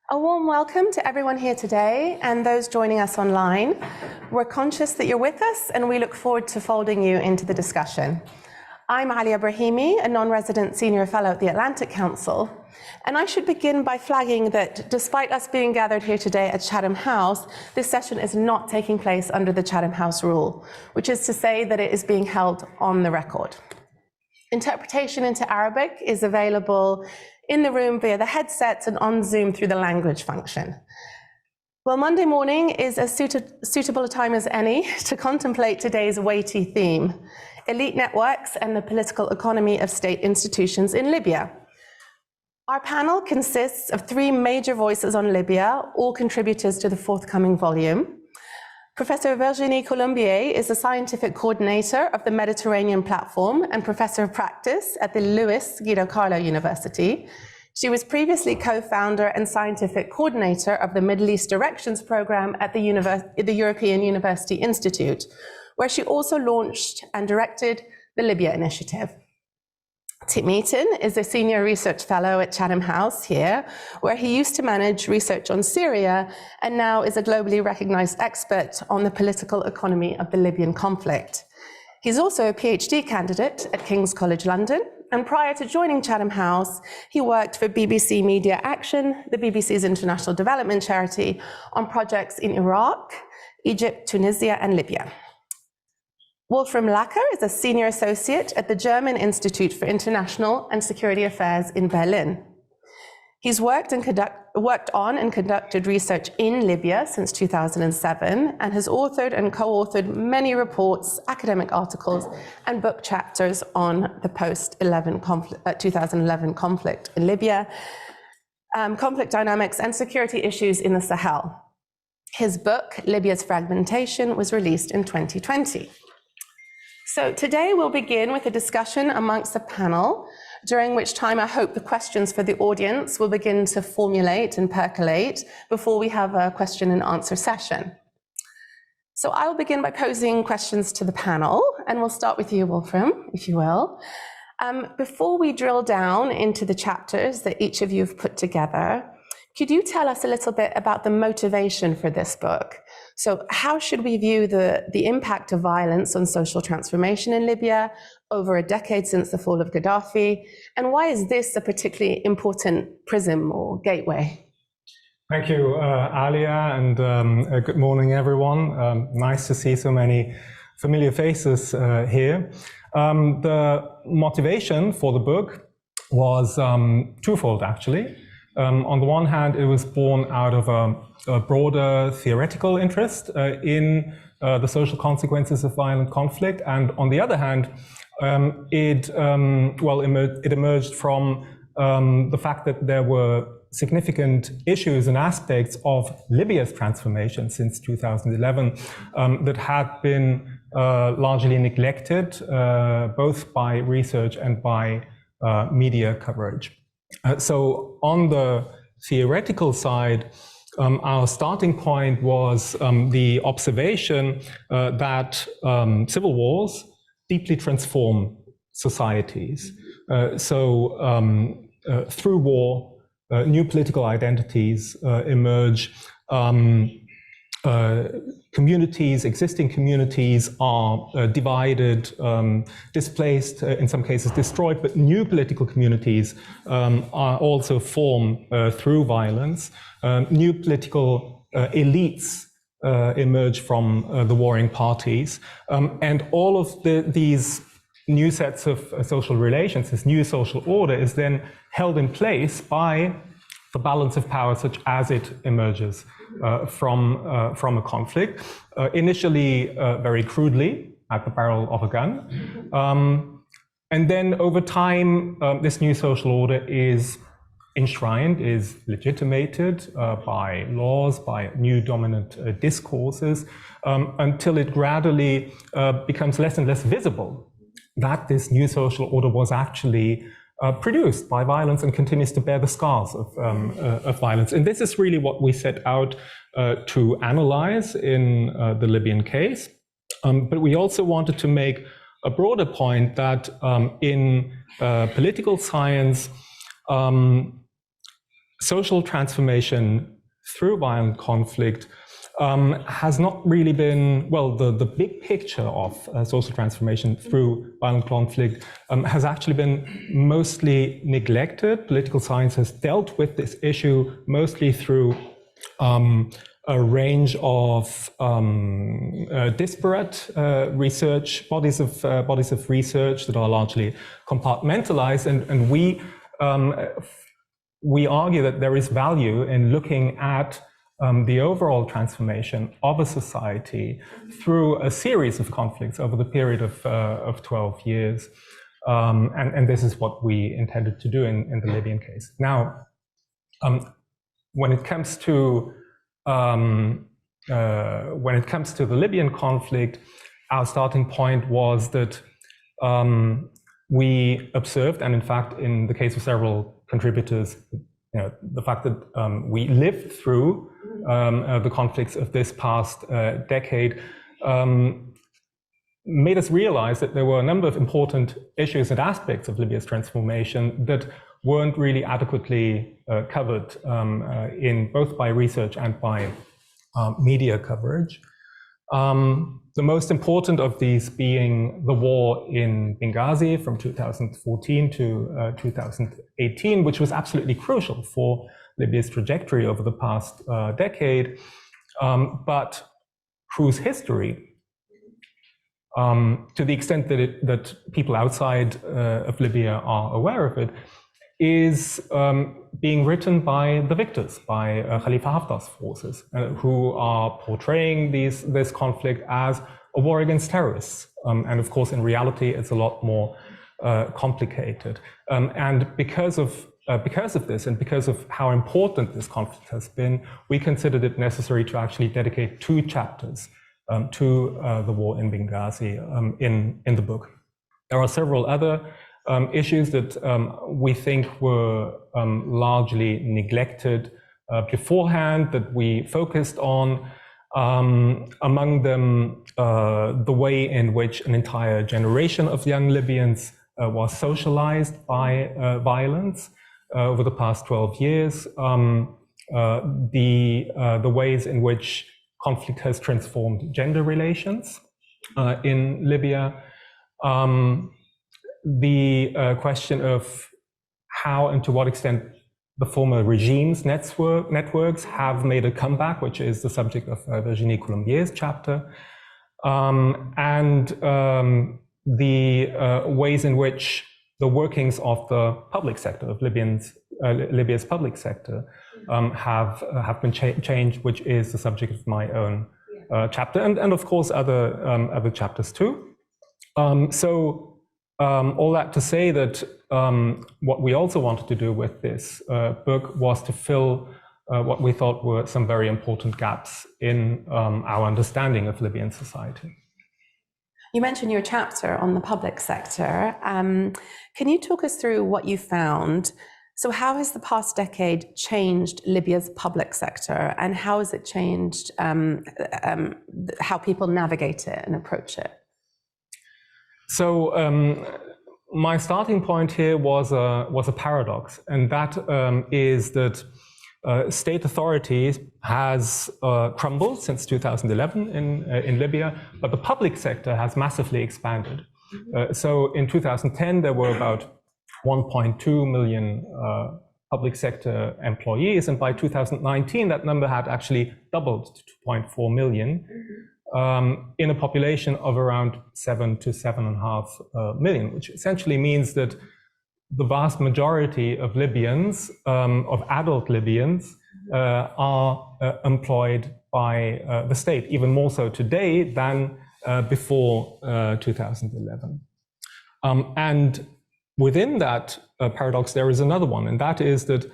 A warm welcome to everyone here today and those joining us online. We're conscious that you're with us and we look forward to folding you into the discussion. I'm Alia Brahimi, a non-resident senior fellow at the Atlantic Council, and I should begin by flagging that despite us being gathered here today at Chatham House, this session is not taking place under the Chatham House rule, which is to say that it is being held on the record. Interpretation into Arabic is available in the room via the headsets and on Zoom through the language function. Well, Monday morning is as suitable a time as any to contemplate today's weighty theme: elite networks and the political economy of state institutions in Libya. Our panel consists of three major voices on Libya, all contributors to the forthcoming volume. Professor Virginie Collombier is the scientific coordinator of the Mediterranean Platform and professor of practice at the Guido University. She was previously co-founder and scientific coordinator of the Middle East Directions Program at the European University Institute, where she also launched and directed the Libya Initiative. Tim Eaton is a senior research fellow at Chatham House here, where he used to manage research on Syria and now is a globally recognized expert on the political economy of the Libyan conflict. He's also a PhD candidate at King's College London, and prior to joining Chatham House, he worked for BBC Media Action, the BBC's international development charity, on projects in Iraq, Egypt, Tunisia, and Libya. Wolfram Lacher is a senior associate at the German Institute for International and Security Affairs in Berlin. He's worked on and conducted research in Libya since 2007 and has authored and co-authored many reports, academic articles, and book chapters on the post-2011 conflict in Libya, conflict dynamics, and security issues in the Sahel. His book, Libya's Fragmentation, was released in 2020. So today we'll begin with a discussion amongst the panel, during which time I hope the questions for the audience will begin to formulate and percolate before we have a question and answer session. So I'll begin by posing questions to the panel, and we'll start with you, Wolfram, if you will. Before we drill down into the chapters that each of you have put together, could you tell us a little bit about the motivation for this book? So how should we view the impact of violence on social transformation in Libya over a decade since the fall of Gaddafi? And why is this a particularly important prism or gateway? Thank you, Alia, and good morning, everyone. Nice to see so many familiar faces here. The motivation for the book was twofold, actually. On the one hand, it was born out of a broader theoretical interest in the social consequences of violent conflict, and on the other hand, it emerged from the fact that there were significant issues and aspects of Libya's transformation since 2011 that had been largely neglected, both by research and by media coverage. So on the theoretical side, our starting point was the observation that civil wars deeply transform societies. Through war, new political identities emerge. Existing communities are divided, displaced, in some cases destroyed, but new political communities are also formed through violence. New political elites emerge from the warring parties. And all of these new sets of social relations, this new social order, is then held in place by the balance of power such as it emerges from a conflict, initially very crudely at the barrel of a gun. And then over time, this new social order is enshrined, is legitimated by laws, by new dominant discourses, until it gradually becomes less and less visible that this new social order was actually produced by violence and continues to bear the scars of violence. And this is really what we set out to analyze in the Libyan case. But we also wanted to make a broader point that in political science, social transformation through violent conflict has not really been, well, the big picture of social transformation through violent conflict has actually been mostly neglected. Political science has dealt with this issue mostly through a range of disparate research, bodies of research that are largely compartmentalized, and we argue that there is value in looking at the overall transformation of a society through a series of conflicts over the period of 12 years. And this is what we intended to do in the Libyan case. Now, when it comes to the Libyan conflict, our starting point was that we observed, and in fact, in the case of several contributors, the fact that we lived through the conflicts of this past decade made us realize that there were a number of important issues and aspects of Libya's transformation that weren't really adequately covered in both by research and by media coverage. The most important of these being the war in Benghazi from 2014 to 2018, which was absolutely crucial for Libya's trajectory over the past decade, but whose history, to the extent that people outside of Libya are aware of it, is being written by the victors, by Khalifa Haftar's forces, who are portraying this conflict as a war against terrorists. And of course, in reality, it's a lot more complicated. And because of this, and because of how important this conflict has been, we considered it necessary to actually dedicate 2 chapters to the war in Benghazi in the book. There are several other issues that we think were largely neglected beforehand, that we focused on, among them the way in which an entire generation of young Libyans was socialized by violence over the past 12 years, the ways in which conflict has transformed gender relations in Libya, the question of how and to what extent the former regime's networks have made a comeback, which is the subject of Virginie Collombier's chapter, and the ways in which the workings of the public sector, of Libya's public sector, have been changed, which is the subject of my own chapter, and of course other chapters too. All that to say that what we also wanted to do with this book was to fill what we thought were some very important gaps in our understanding of Libyan society. You mentioned your chapter on the public sector. Can you talk us through what you found? So how has the past decade changed Libya's public sector, and how has it changed how people navigate it and approach it? So my starting point here was a paradox, and that is that state authority has crumbled since 2011 in Libya, but the public sector has massively expanded. So in 2010, there were about 1.2 million public sector employees, and by 2019, that number had actually doubled to 2.4 million. In a population of around 7 to 7.5 million, which essentially means that the vast majority of Libyans, of adult Libyans, are employed by the state, even more so today than before 2011. And within that paradox, there is another one, and that is that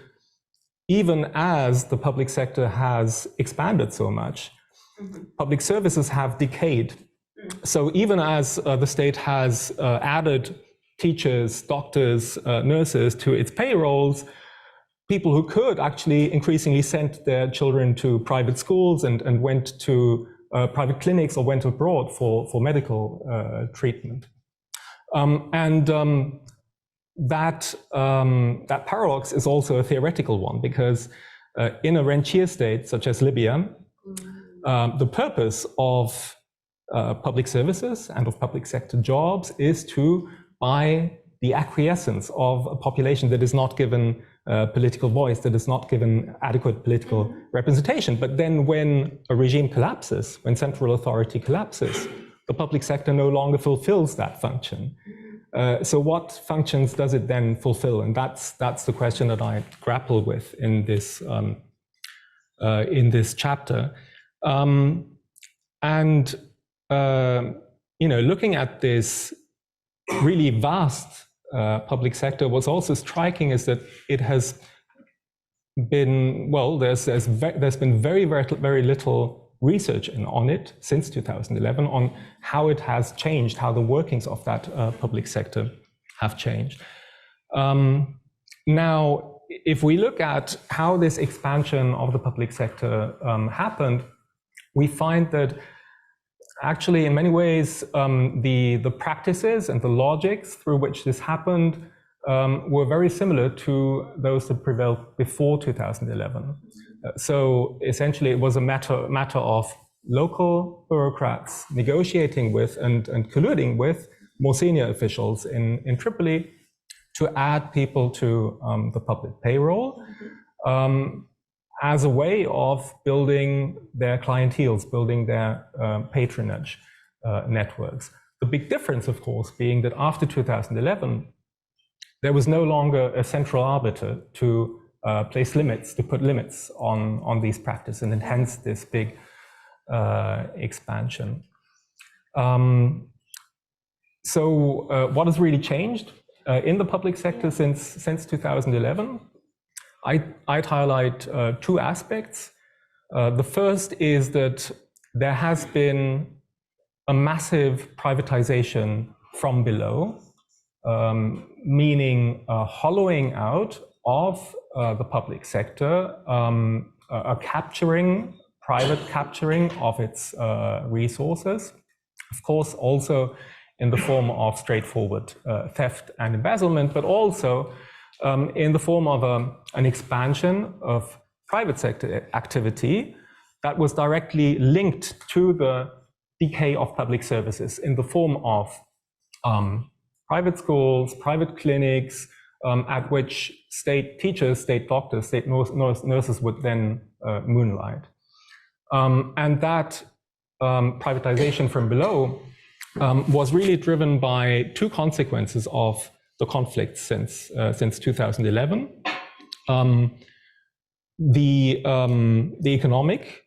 even as the public sector has expanded so much, public services have decayed. So even as the state has added teachers, doctors, nurses to its payrolls, people who could actually increasingly sent their children to private schools and went to private clinics or went abroad for medical treatment. that paradox is also a theoretical one, because in a rentier state such as Libya, the purpose of public services and of public sector jobs is to buy the acquiescence of a population that is not given political voice, that is not given adequate political representation. But then when a regime collapses, when central authority collapses, the public sector no longer fulfills that function. So what functions does it then fulfill? And that's the question that I grapple with in this chapter. Looking at this really vast public sector, what's also striking is that it has been, well, there's been very little research on it since 2011 on how it has changed, how the workings of that public sector have changed. Now, if we look at how this expansion of the public sector happened, we find that actually, in many ways, the practices and the logics through which this happened were very similar to those that prevailed before 2011. So essentially, it was a matter of local bureaucrats negotiating with and colluding with more senior officials in Tripoli to add people to the public payroll. As a way of building their clienteles, building their patronage networks. The big difference, of course, being that after 2011, there was no longer a central arbiter to place limits, to put limits on these practices, and hence this big expansion. So what has really changed in the public sector since 2011? I'd highlight two aspects. The first is that there has been a massive privatization from below, meaning hollowing out of the public sector, a private capturing of its resources, of course, also in the form of straightforward theft and embezzlement, but also in the form of an expansion of private sector activity that was directly linked to the decay of public services in the form of private schools, private clinics, at which state teachers, state doctors, state nurses would then moonlight. And that privatization from below was really driven by two consequences of the conflict since 2011. The economic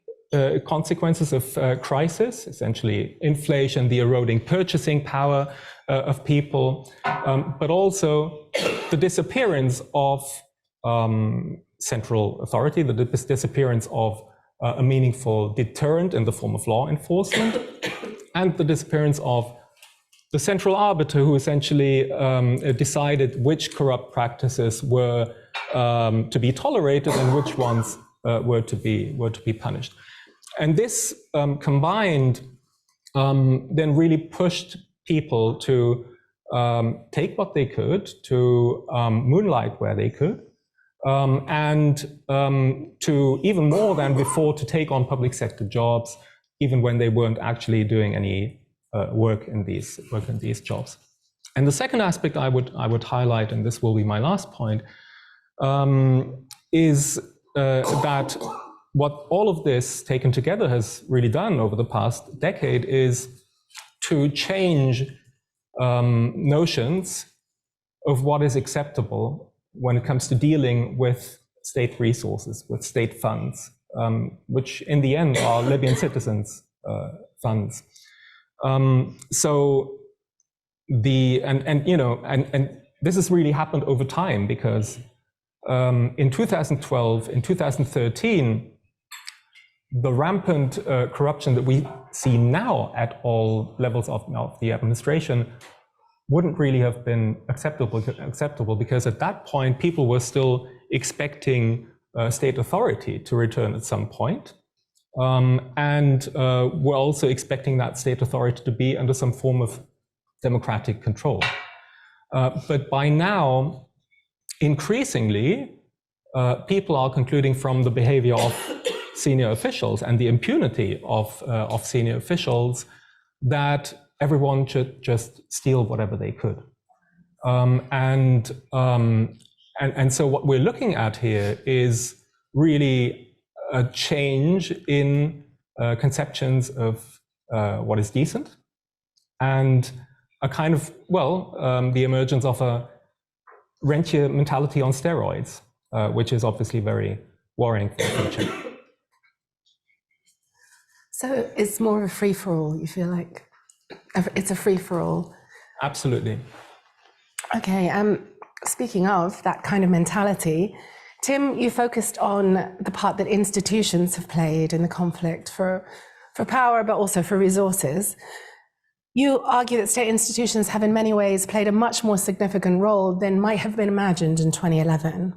consequences of crisis, essentially inflation, the eroding purchasing power of people, but also the disappearance of central authority, the disappearance of a meaningful deterrent in the form of law enforcement, and the disappearance of the central arbiter who essentially decided which corrupt practices were to be tolerated and which ones were to be punished. And this combined then really pushed people to take what they could, to moonlight where they could, and to even more than before to take on public sector jobs, even when they weren't actually doing any work in these jobs. And the second aspect I would highlight, and this will be my last point, is that what all of this taken together has really done over the past decade is to change notions of what is acceptable when it comes to dealing with state resources, with state funds, which in the end are Libyan citizens' funds. So this has really happened over time, because in 2012, in 2013, the rampant corruption that we see now at all levels of the administration wouldn't really have been acceptable, because at that point people were still expecting state authority to return at some point. And we're also expecting that state authority to be under some form of democratic control. But by now, increasingly, people are concluding from the behavior of senior officials and the impunity of senior officials that everyone should just steal whatever they could. And so what we're looking at here is really a change in conceptions of what is decent, and a kind of, the emergence of a rentier mentality on steroids, which is obviously very worrying for the future. So it's more of a free-for-all, you feel like? It's a free-for-all. Absolutely. Okay, speaking of that kind of mentality, Tim, you focused on the part that institutions have played in the conflict for power, but also for resources. You argue that state institutions have in many ways played a much more significant role than might have been imagined in 2011.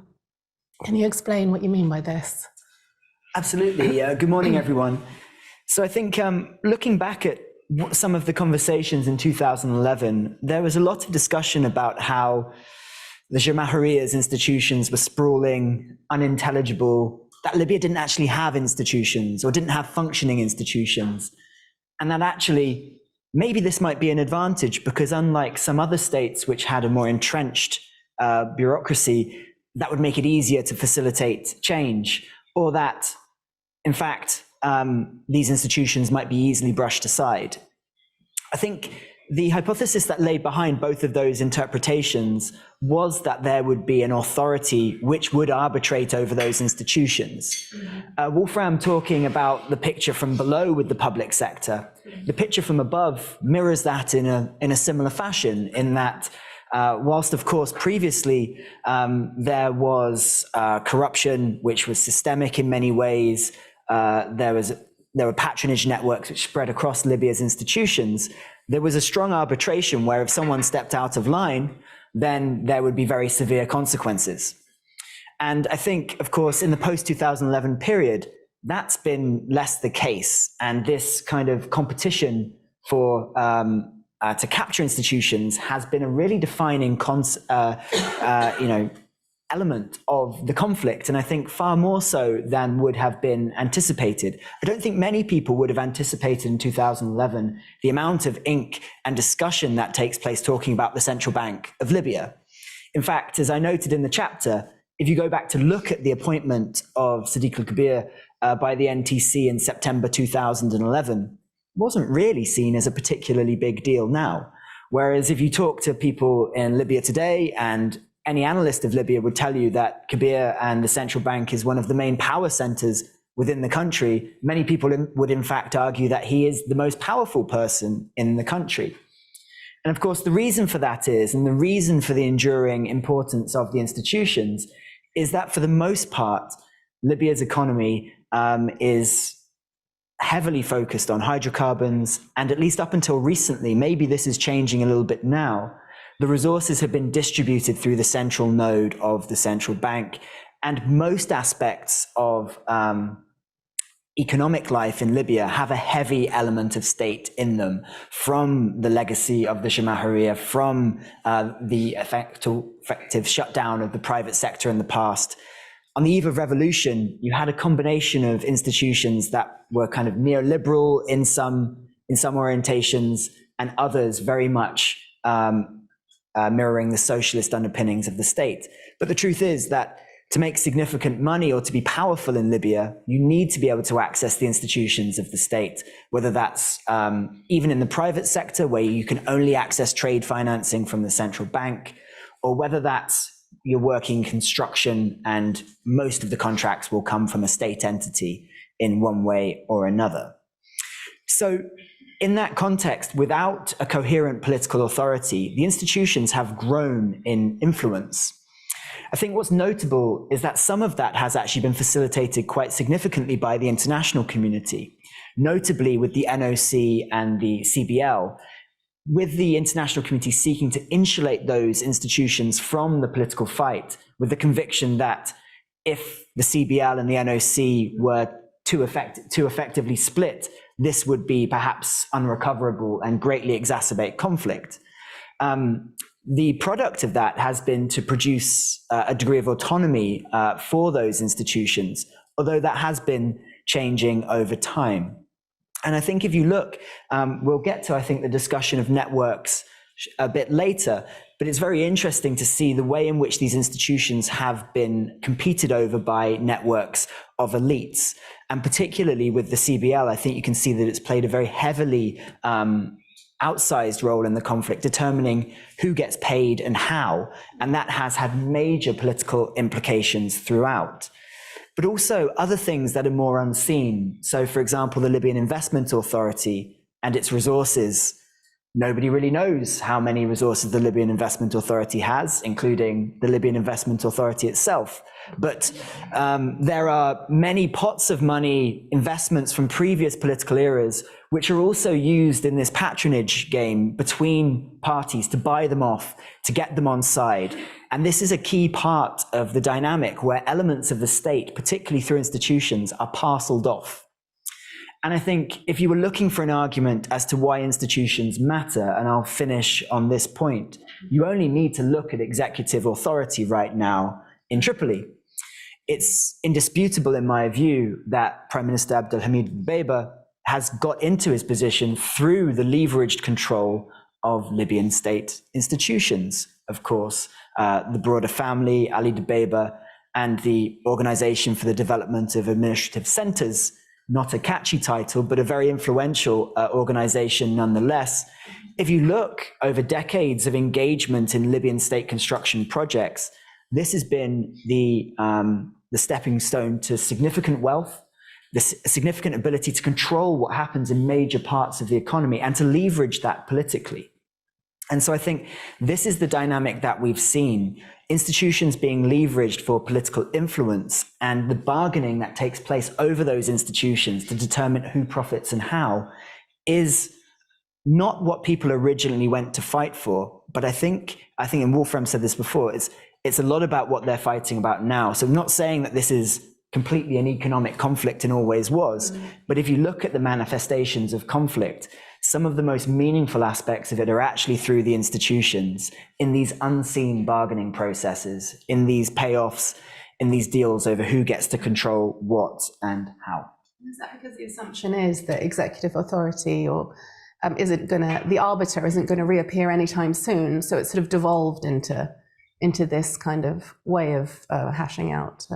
Can you explain what you mean by this? Absolutely. Good morning, everyone. So I think looking back at some of the conversations in 2011, there was a lot of discussion about how the Jamahiriya's institutions were sprawling, unintelligible, that Libya didn't actually have institutions or didn't have functioning institutions. And that actually, maybe this might be an advantage because unlike some other states which had a more entrenched bureaucracy, that would make it easier to facilitate change, or that, in fact, these institutions might be easily brushed aside. I think the hypothesis that lay behind both of those interpretations was that there would be an authority which would arbitrate over those institutions. Wolfram talking about the picture from below with the public sector. The picture from above mirrors that in a similar fashion, in that whilst of course previously there was corruption which was systemic in many ways, there were patronage networks which spread across Libya's institutions. There was a strong arbitration where if someone stepped out of line, then there would be very severe consequences. And I think, of course, in the post-2011 period, that's been less the case. And this kind of competition for to capture institutions has been a really defining element of the conflict, and I think far more so than would have been anticipated. I don't think many people would have anticipated in 2011 the amount of ink and discussion that takes place talking about the central bank of Libya. In fact, as I noted in the chapter, if you go back to look at the appointment of Sadiq al-Kabir by the NTC in September 2011, it wasn't really seen as a particularly big deal now. Whereas if you talk to people in Libya today, and any analyst of Libya would tell you that Kabir and the central bank is one of the main power centers within the country, many people would in fact argue that he is the most powerful person in the country. And of course, the reason for that is, and the reason for the enduring importance of the institutions, is that for the most part, Libya's economy is heavily focused on hydrocarbons, and at least up until recently, maybe this is changing a little bit now, the resources have been distributed through the central node of the central bank, and most aspects of economic life in Libya have a heavy element of state in them, from the legacy of the Jamahiriya, from the effective shutdown of the private sector in the past. On the eve of revolution, you had a combination of institutions that were kind of neoliberal in some orientations, and others very much mirroring the socialist underpinnings of the state. But the truth is that to make significant money or to be powerful in Libya, you need to be able to access the institutions of the state, whether that's even in the private sector where you can only access trade financing from the central bank, or whether that's you're working construction and most of the contracts will come from a state entity in one way or another. So in that context, without a coherent political authority, the institutions have grown in influence. I think what's notable is that some of that has actually been facilitated quite significantly by the international community, notably with the NOC and the CBL, with the international community seeking to insulate those institutions from the political fight, with the conviction that if the CBL and the NOC were too effectively split, this would be perhaps unrecoverable and greatly exacerbate conflict. the product of that has been to produce a degree of autonomy for those institutions, although that has been changing over time. And I think if you look, we'll get to, I think, the discussion of networks a bit later, but it's very interesting to see the way in which these institutions have been competed over by networks of elites. And particularly with the CBL, I think you can see that it's played a very heavily outsized role in the conflict, determining who gets paid and how. And that has had major political implications throughout. But also other things that are more unseen. So, for example, the Libyan Investment Authority and its resources. Nobody really knows how many resources the Libyan Investment Authority has, including the Libyan Investment Authority itself. But there are many pots of money, investments from previous political eras, which are also used in this patronage game between parties to buy them off, to get them on side. And this is a key part of the dynamic where elements of the state, particularly through institutions, are parceled off. And I think if you were looking for an argument as to why institutions matter, and I'll finish on this point, you only need to look at executive authority right now in Tripoli. It's indisputable, in my view, that Prime Minister Abdelhamid Dbeibeh has got into his position through the leveraged control of Libyan state institutions, of course, the broader family, Ali Dbeibeh, and the Organization for the Development of Administrative Centers. Not a catchy title, but a very influential organization nonetheless. If you look over decades of engagement in Libyan state construction projects, this has been the stepping stone to significant wealth, the significant ability to control what happens in major parts of the economy and to leverage that politically. And so I think this is the dynamic that we've seen. Institutions being leveraged for political influence and the bargaining that takes place over those institutions to determine who profits and how is not what people originally went to fight for. But I think, and Wolfram said this before, it's a lot about what they're fighting about now. So I'm not saying that this is completely an economic conflict and always was, but if you look at the manifestations of conflict, some of the most meaningful aspects of it are actually through the institutions, in these unseen bargaining processes, in these payoffs, in these deals over who gets to control what and how. Is that because the assumption is that executive authority or the arbiter isn't going to reappear anytime soon, so it's sort of devolved into this kind of way of hashing out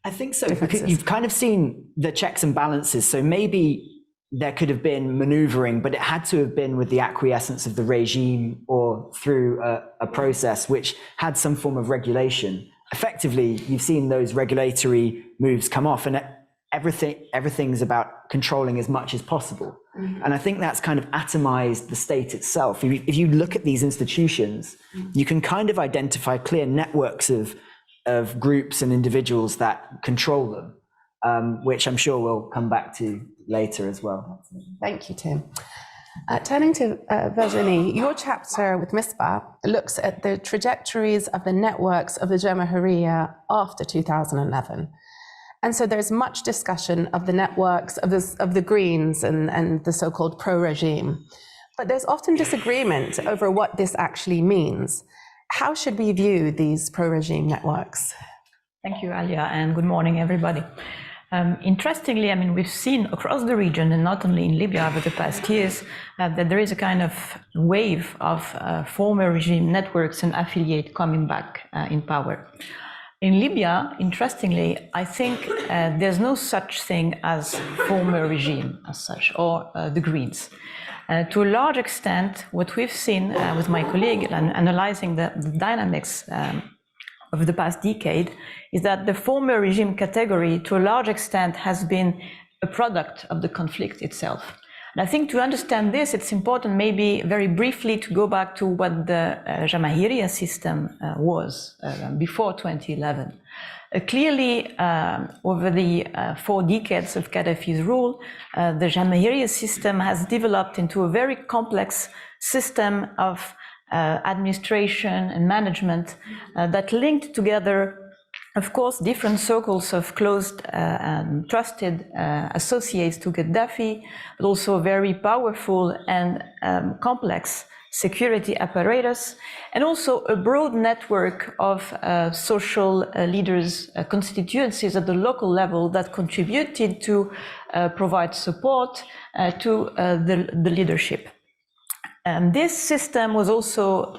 I think so, because you've kind of seen the checks and balances, so maybe there could have been maneuvering, but it had to have been with the acquiescence of the regime or through a process which had some form of regulation. Effectively, you've seen those regulatory moves come off, and everything's about controlling as much as possible. Mm-hmm. And I think that's kind of atomized the state itself. If you look at these institutions, you can kind of identify clear networks of groups and individuals that control them, which I'm sure we'll come back to later as well. Thank you, Tim. Turning to Virginie, your chapter with Misbah looks at the trajectories of the networks of the Jamahiriya after 2011. And so there's much discussion of the networks of the Greens and the so-called pro-regime. But there's often disagreement over what this actually means. How should we view these pro-regime networks? Thank you, Alia, and good morning, everybody. Interestingly, I mean, we've seen across the region, and not only in Libya over the past years, that there is a kind of wave of former regime networks and affiliates coming back in power. In Libya, interestingly, I think there's no such thing as former regime as such, or the Greens. To a large extent, what we've seen with my colleague and analyzing the dynamics of the past decade is that the former regime category, to a large extent, has been a product of the conflict itself. And I think to understand this, it's important maybe very briefly to go back to what the Jamahiriya system was before 2011. Clearly, over the 4 decades of Gaddafi's rule, the Jamahiriya system has developed into a very complex system of administration and management that linked together, of course, different circles of close and trusted associates to Gaddafi, but also a very powerful and complex security apparatus, and also a broad network of social leaders, constituencies at the local level that contributed to provide support to the leadership. And this system was also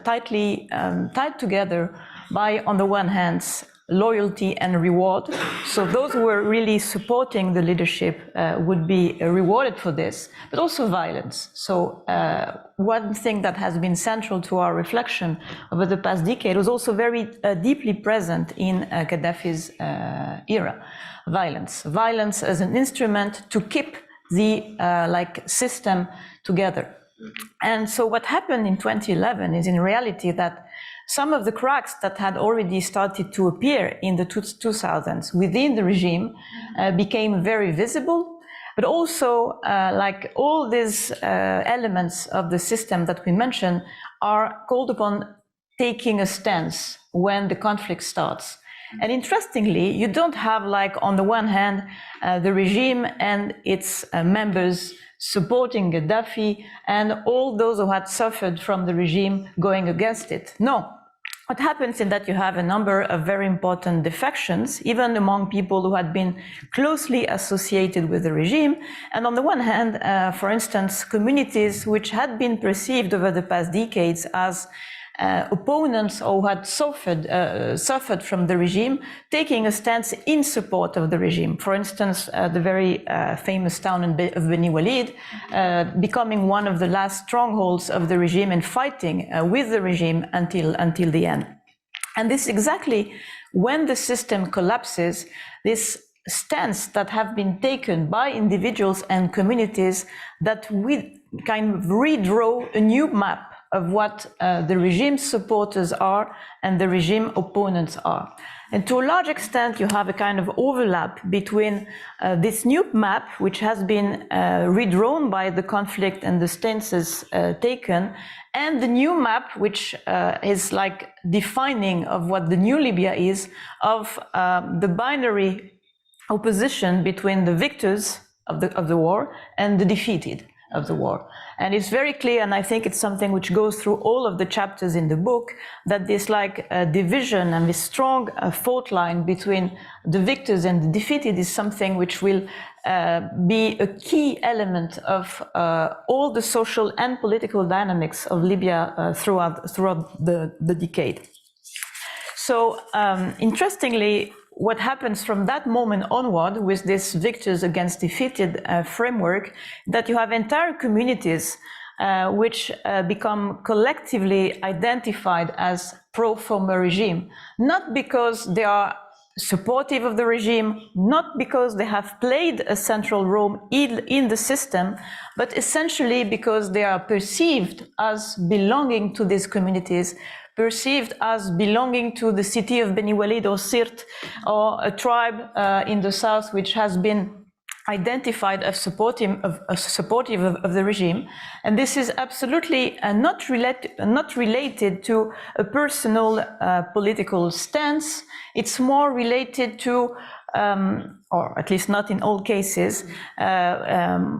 tightly tied together by, on the one hand, loyalty and reward. So those who were really supporting the leadership would be rewarded for this, but also violence. So one thing that has been central to our reflection over the past decade was also very deeply present in Gaddafi's era. Violence as an instrument to keep the system together. And so what happened in 2011 is in reality that some of the cracks that had already started to appear in the 2000s within the regime became very visible, but also all these elements of the system that we mentioned are called upon taking a stance when the conflict starts. And interestingly, you don't have on the one hand, the regime and its members supporting Gaddafi and all those who had suffered from the regime going against it. No. What happens is that you have a number of very important defections, even among people who had been closely associated with the regime. And on the one hand, for instance, communities which had been perceived over the past decades as opponents or had suffered from the regime, taking a stance in support of the regime. For instance, the very famous town of Beni Walid, becoming one of the last strongholds of the regime and fighting with the regime until the end. And this is exactly when the system collapses, this stance that have been taken by individuals and communities that we kind of redraw a new map of what the regime supporters are and the regime opponents are. And to a large extent, you have a kind of overlap between this new map, which has been redrawn by the conflict and the stances taken, and the new map, which is defining of what the new Libya is, of the binary opposition between the victors of the war and the defeated of the war. And it's very clear, and I think it's something which goes through all of the chapters in the book, that this division and this strong fault line between the victors and the defeated is something which will be a key element of all the social and political dynamics of Libya throughout the decade. So interestingly, what happens from that moment onward with this victors against defeated framework, that you have entire communities which become collectively identified as pro-former regime, not because they are supportive of the regime, not because they have played a central role in the system, but essentially because they are perceived as belonging to these communities, perceived as belonging to the city of Beni Walid or Sirt, or a tribe in the south which has been identified as supportive of the regime. And this is absolutely not related to a personal political stance. It's more related to, or at least not in all cases,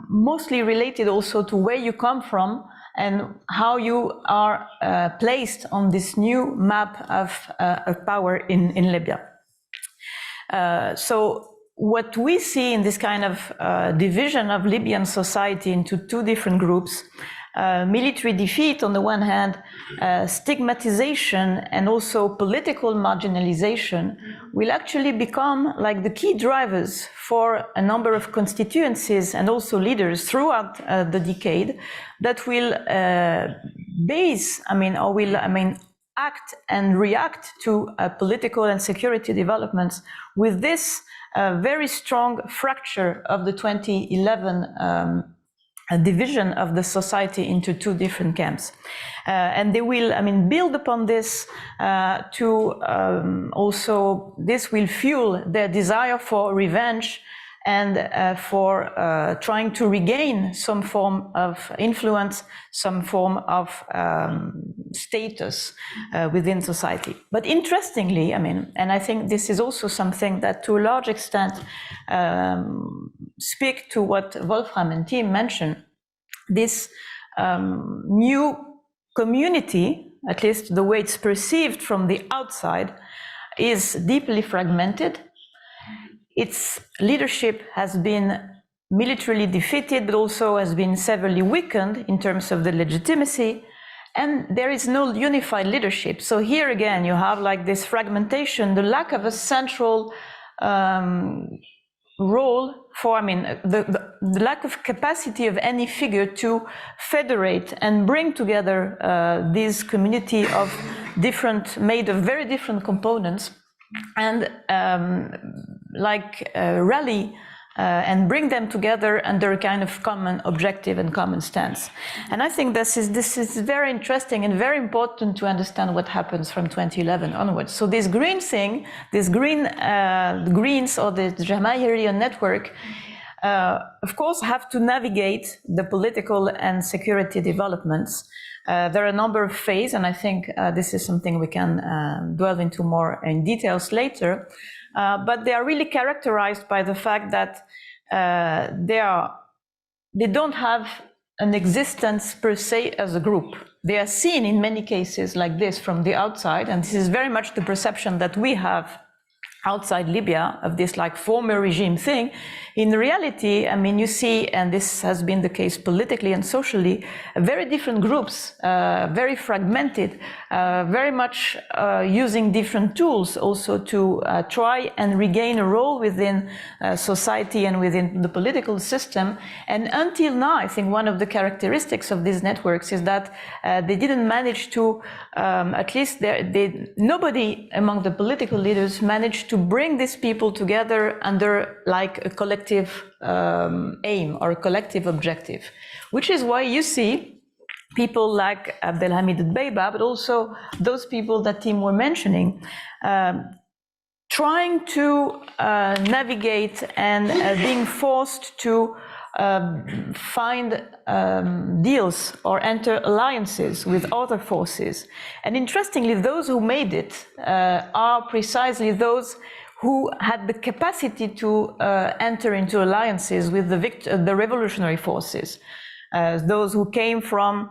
mostly related also to where you come from and how you are placed on this new map of power in Libya. So what we see in this kind of division of Libyan society into two different groups, military defeat on the one hand, stigmatization and also political marginalization will actually become the key drivers for a number of constituencies and also leaders throughout the decade that will act and react to political and security developments with this very strong fracture of the 2011 division of the society into two different camps. And they will, build upon this also, this will fuel their desire for revenge and for trying to regain some form of influence, some form of status within society. But interestingly, and I think this is also something that to a large extent speak to what Wolfram and team mentioned, this new community, at least the way it's perceived from the outside, is deeply fragmented. Its leadership has been militarily defeated, but also has been severely weakened in terms of the legitimacy, and there is no unified leadership. So here again, you have like this fragmentation, the lack of a central role for, the lack of capacity of any figure to federate and bring together this community of made of very different components, and rally and bring them together under a kind of common objective and common stance. And I think this is very interesting and very important to understand what happens from 2011 onwards. So this green thing, the Greens or the Jamahiriya network, of course, have to navigate the political and security developments. There are a number of phases, and I think this is something we can delve into more in details later. But they are really characterized by the fact that they don't have an existence per se as a group. They are seen in many cases like this from the outside, and this is very much the perception that we have outside Libya of this like former regime thing. In reality, you see, and this has been the case politically and socially, very different groups, very fragmented, very much using different tools also to try and regain a role within society and within the political system. And until now, I think one of the characteristics of these networks is that they didn't manage to, at least nobody among the political leaders managed to bring these people together under like a collective aim or a collective objective, which is why you see people like Abdelhamid Dbeiba, but also those people that Tim were mentioning, trying to navigate and being forced to find deals or enter alliances with other forces. And interestingly, those who made it are precisely those who had the capacity to enter into alliances with the revolutionary forces, those who came from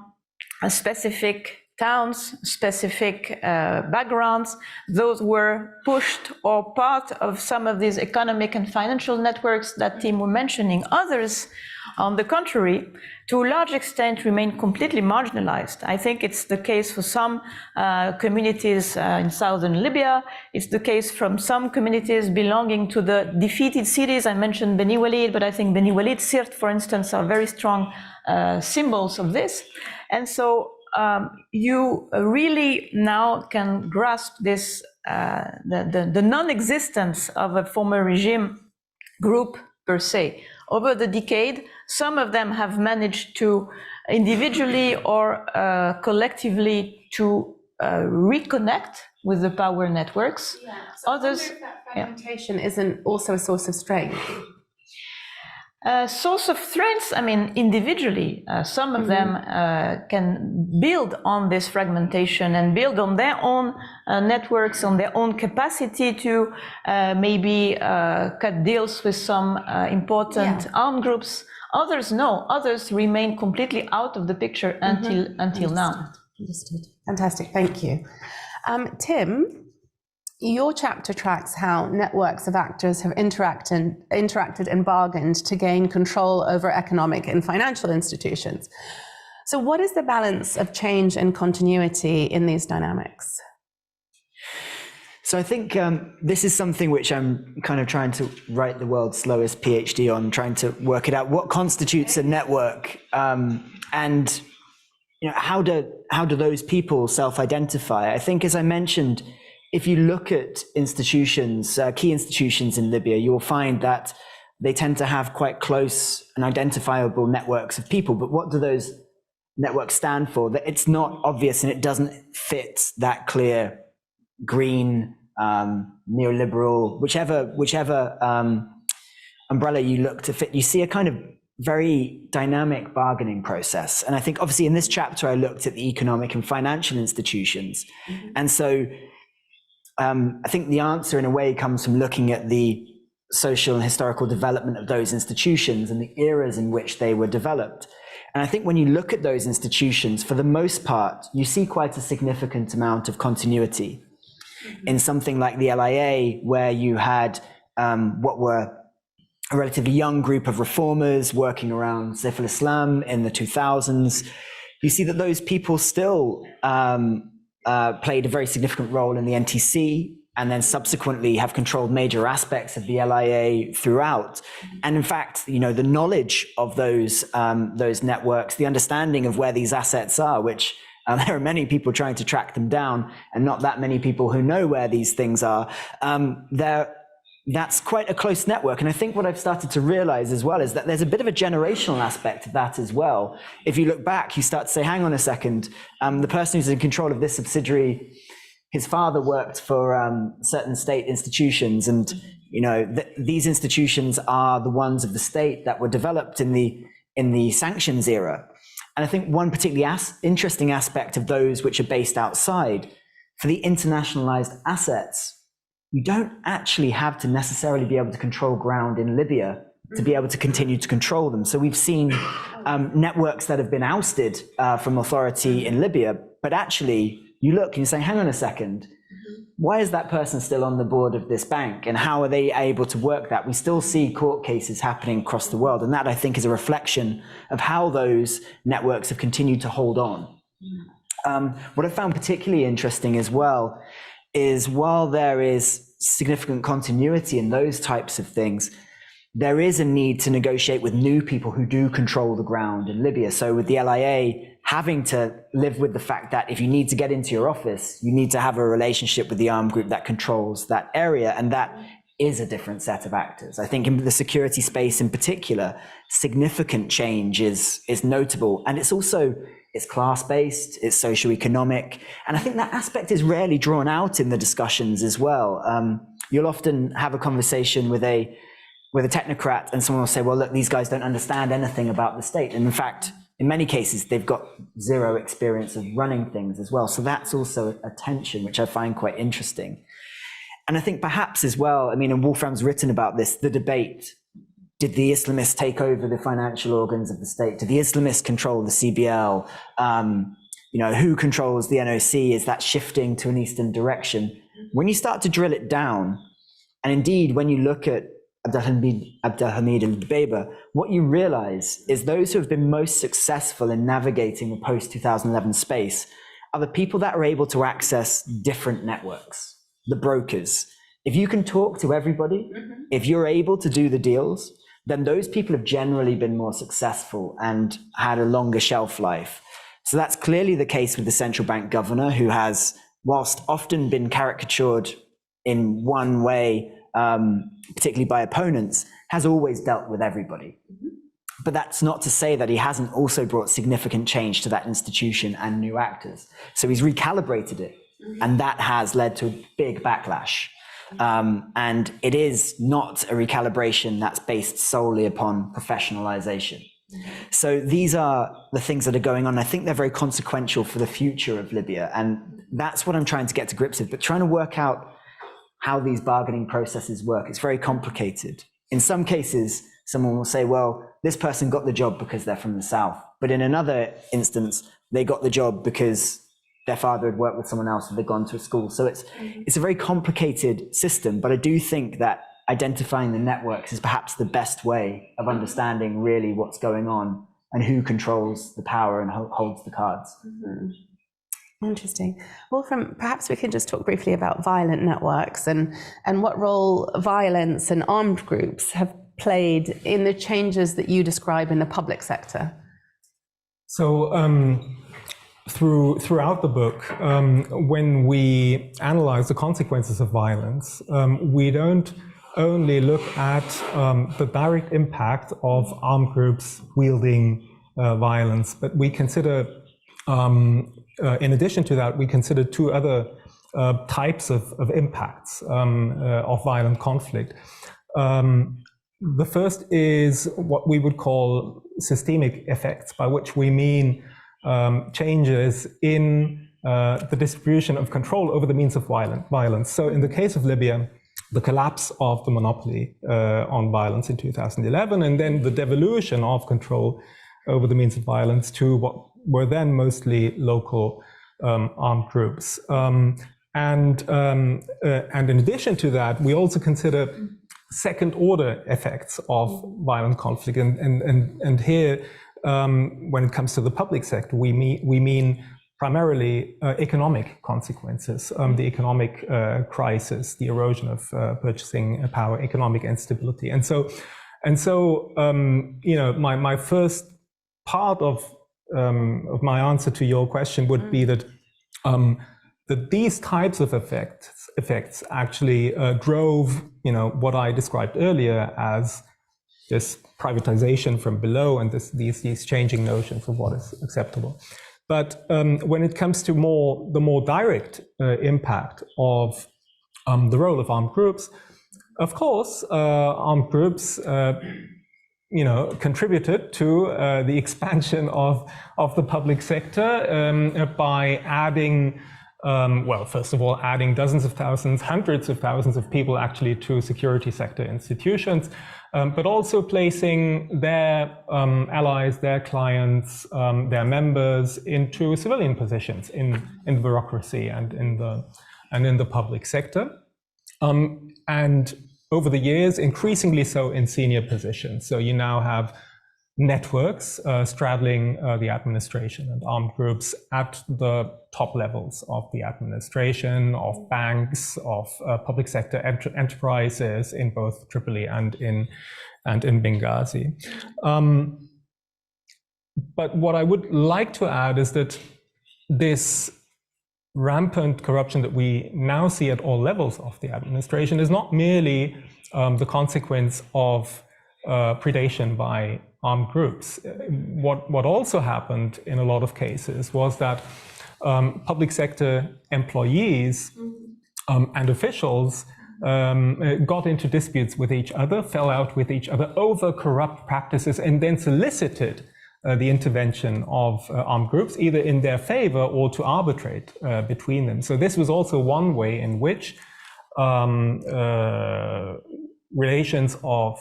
specific towns, specific backgrounds, those were pushed or part of some of these economic and financial networks that Tim were mentioning. Others, on the contrary, to a large extent remain completely marginalized. I think it's the case for some communities in southern Libya. It's the case from some communities belonging to the defeated cities. I mentioned Beni Walid, but I think Beni Walid, Sirte, for instance, are very strong symbols of this. And so you really now can grasp this, the non-existence of a former regime group per se. Over the decade, some of them have managed to individually or collectively to reconnect with the power networks. Yeah. So others, that fragmentation isn't also a source of strength. Source of strengths, individually, some of them can build on this fragmentation and build on their own networks, on their own capacity to maybe cut deals with some important armed groups. Others no, others remain completely out of the picture until now. Understood. Fantastic, thank you. Tim, your chapter tracks how networks of actors have interacted and bargained to gain control over economic and financial institutions. So what is the balance of change and continuity in these dynamics? So I think this is something which I'm kind of trying to write the world's slowest PhD on, trying to work it out. What constitutes a network, and how do those people self-identify? I think, as I mentioned, if you look at institutions, key institutions in Libya, you'll find that they tend to have quite close and identifiable networks of people. But what do those networks stand for? That it's not obvious, and it doesn't fit that clear green, neoliberal, whichever umbrella you look to fit. You see a kind of very dynamic bargaining process. And I think obviously in this chapter, I looked at the economic and financial institutions. And so I think the answer in a way comes from looking at the social and historical development of those institutions and the eras in which they were developed. And I think when you look at those institutions, for the most part, you see quite a significant amount of continuity. In something like the LIA, where you had what were a relatively young group of reformers working around Saif al-Islam in the 2000s, you see that those people still played a very significant role in the NTC, and then subsequently have controlled major aspects of the LIA throughout. And in fact, you know, the knowledge of those networks, the understanding of where these assets are, which there are many people trying to track them down and not that many people who know where these things are, that's quite a close network. And I think what I've started to realize as well is that there's a bit of a generational aspect of that as well. If you look back, you start to say, hang on a second, the person who's in control of this subsidiary, his father worked for certain state institutions, and you know these institutions are the ones of the state that were developed in the sanctions era. And I think one particularly interesting aspect of those which are based outside, for the internationalized assets, you don't actually have to necessarily be able to control ground in Libya to be able to continue to control them. So we've seen networks that have been ousted from authority in Libya, but actually you look and you say, hang on a second, why is that person still on the board of this bank, and how are they able to work that? We still see court cases happening across the world, and that I think is a reflection of how those networks have continued to hold on. What I found particularly interesting as well is, while there is significant continuity in those types of things, there is a need to negotiate with new people who do control the ground in Libya. So with the LIA having to live with the fact that if you need to get into your office, you need to have a relationship with the armed group that controls that area, and that is a different set of actors. I think in the security space in particular, significant change is notable, and it's class-based, it's socio-economic, and I think that aspect is rarely drawn out in the discussions as well. You'll often have a conversation with a technocrat, and someone will say, well, look, these guys don't understand anything about the state. And in fact, in many cases, they've got zero experience of running things as well. So that's also a tension, which I find quite interesting. And I think perhaps as well, I mean, and Wolfram's written about this, the debate, did the Islamists take over the financial organs of the state? Did the Islamists control the CBL? You know, who controls the NOC? Is that shifting to an Eastern direction? When you start to drill it down, and indeed, when you look at Abdelhamid al-Dbeiba, what you realize is those who have been most successful in navigating the post-2011 space are the people that are able to access different networks, the brokers. If you can talk to everybody, if you're able to do the deals, then those people have generally been more successful and had a longer shelf life. So that's clearly the case with the central bank governor, who has, whilst often been caricatured in one way, particularly by opponents, has always dealt with everybody. But that's not to say that he hasn't also brought significant change to that institution and new actors. So he's recalibrated it, and that has led to a big backlash. And it is not a recalibration that's based solely upon professionalization. So these are the things that are going on. I think they're very consequential for the future of Libya. And that's what I'm trying to get to grips with, but trying to work out how these bargaining processes work. It's very complicated. In some cases, someone will say, well, this person got the job because they're from the South. But in another instance, they got the job because their father had worked with someone else and they'd gone to a school. So it's a very complicated system, but I do think that identifying the networks is perhaps the best way of understanding really what's going on and who controls the power and holds the cards. Interesting. Wolfram, perhaps we can just talk briefly about violent networks and what role violence and armed groups have played in the changes that you describe in the public sector. So throughout the book, when we analyze the consequences of violence, we don't only look at the direct impact of armed groups wielding violence, but we consider, in addition to that, we consider two other types of impacts of violent conflict. The first is what we would call systemic effects, by which we mean changes in the distribution of control over the means of violence. So in the case of Libya, the collapse of the monopoly on violence in 2011, and then the devolution of control over the means of violence to what were then mostly local armed groups. And in addition to that, we also consider second-order effects of violent conflict. And here, when it comes to the public sector, we mean primarily economic consequences, the economic crisis, the erosion of purchasing power, economic instability. And so you know, my first part of my answer to your question would be that these types of effects actually drove, you know, what I described earlier as this privatization from below and these changing notions of what is acceptable. But when it comes to the more direct impact of the role of armed groups, of course, armed groups, you know, contributed to the expansion of the public sector by adding, well, first of all, adding dozens of thousands, hundreds of thousands of people actually to security sector institutions, but also placing their allies, their clients, their members into civilian positions in bureaucracy and in the public sector. And over the years, increasingly so in senior positions. So you now have networks straddling the administration and armed groups at the top levels of the administration, of banks, of public sector enterprises in both Tripoli and in Benghazi. But what I would like to add is that this rampant corruption that we now see at all levels of the administration is not merely the consequence of predation by armed groups. What also happened in a lot of cases was that public sector employees and officials got into disputes with each other, fell out with each other over corrupt practices, and then solicited the intervention of armed groups, either in their favor or to arbitrate between them. So this was also one way in which relations of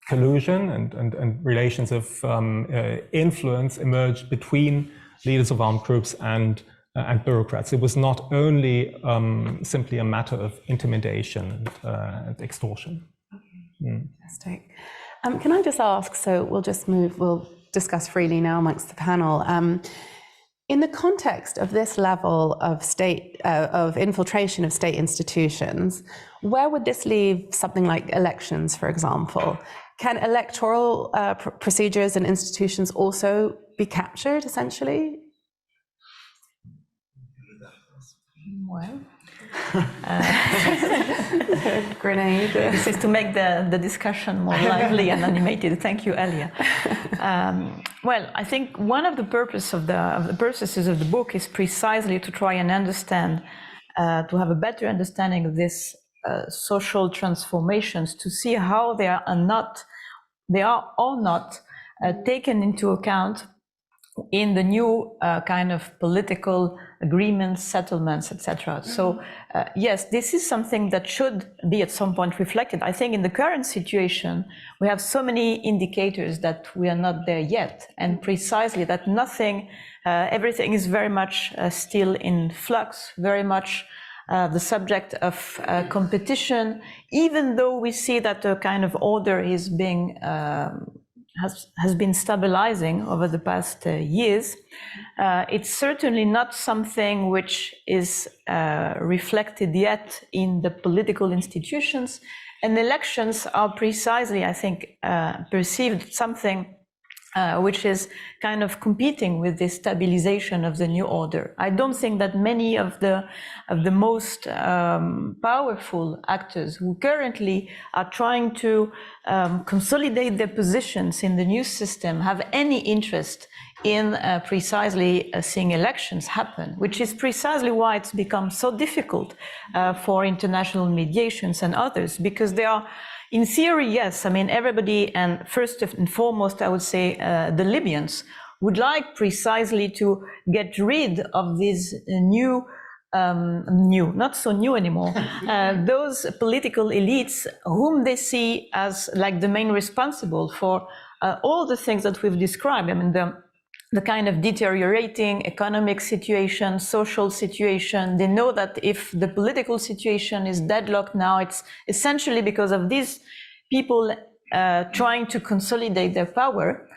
collusion and relations of influence emerged between leaders of armed groups and bureaucrats. It was not only simply a matter of intimidation and extortion. Fantastic. Can I just ask, so we'll discuss freely now amongst the panel. In the context of this level of infiltration of state institutions, where would this leave something like elections, for example? Can electoral procedures and institutions also be captured, essentially? Well, grenade. This is to make the discussion more lively and animated. Thank you, Alia. Well, I think one of the purposes of the book is precisely to try and understand, to have a better understanding of this social transformations, to see how they are or not taken into account in the new kind of political agreements, settlements, etc. So yes, this is something that should be at some point reflected. I think in the current situation, we have so many indicators that we are not there yet, and precisely that everything is very much still in flux, very much the subject of competition, even though we see that the kind of order is being has been stabilizing over the past years. It's certainly not something which is reflected yet in the political institutions, and elections are precisely, I think, perceived something which is kind of competing with the stabilization of the new order. I don't think that many of the most powerful actors who currently are trying to consolidate their positions in the new system have any interest in precisely seeing elections happen, which is precisely why it's become so difficult for international mediations and others, because they are, in theory, yes, I mean, everybody, and first and foremost, I would say the Libyans, would like precisely to get rid of these not so new anymore, those political elites whom they see as like the main responsible for all the things that we've described. I mean, the kind of deteriorating economic situation, social situation. They know that if the political situation is deadlocked now, it's essentially because of these people trying to consolidate their power.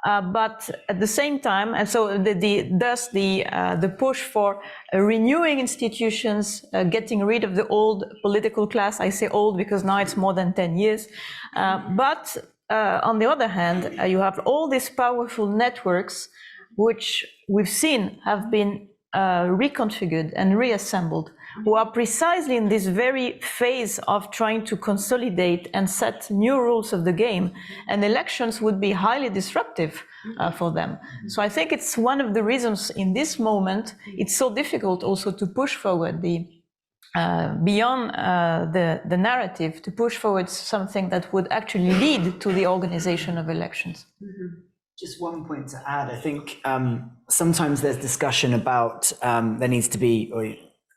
But at the same time, and so thus the push for renewing institutions, getting rid of the old political class. I say old because now it's more than 10 years. But on the other hand, you have all these powerful networks, which we've seen have been reconfigured and reassembled, who are precisely in this very phase of trying to consolidate and set new rules of the game, and elections would be highly disruptive for them. So I think it's one of the reasons in this moment it's so difficult also to push forward the beyond the narrative, to push forward something that would actually lead to the organization of elections. Just one point to add. I think sometimes there's discussion about there needs to be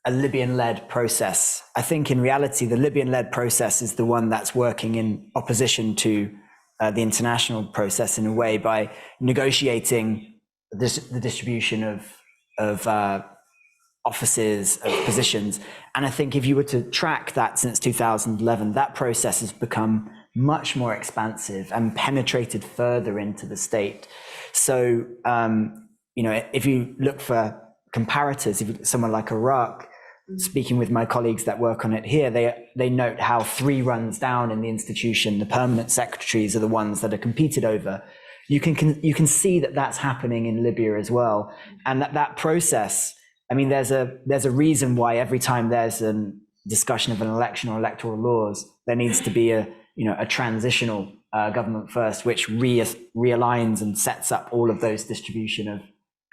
a Libyan-led process. I think in reality, the Libyan-led process is the one that's working in opposition to the international process in a way, by negotiating the distribution of offices, of positions. And I think if you were to track that since 2011, that process has become much more expansive and penetrated further into the state. So, if you look for comparators, if someone like Iraq, speaking with my colleagues that work on it here, they note how 3 runs down in the institution, the permanent secretaries are the ones that are competed over. You can see that that's happening in Libya as well, and that process. I mean, there's a reason why every time there's a discussion of an election or electoral laws, there needs to be a transitional government first, which realigns and sets up all of those distribution of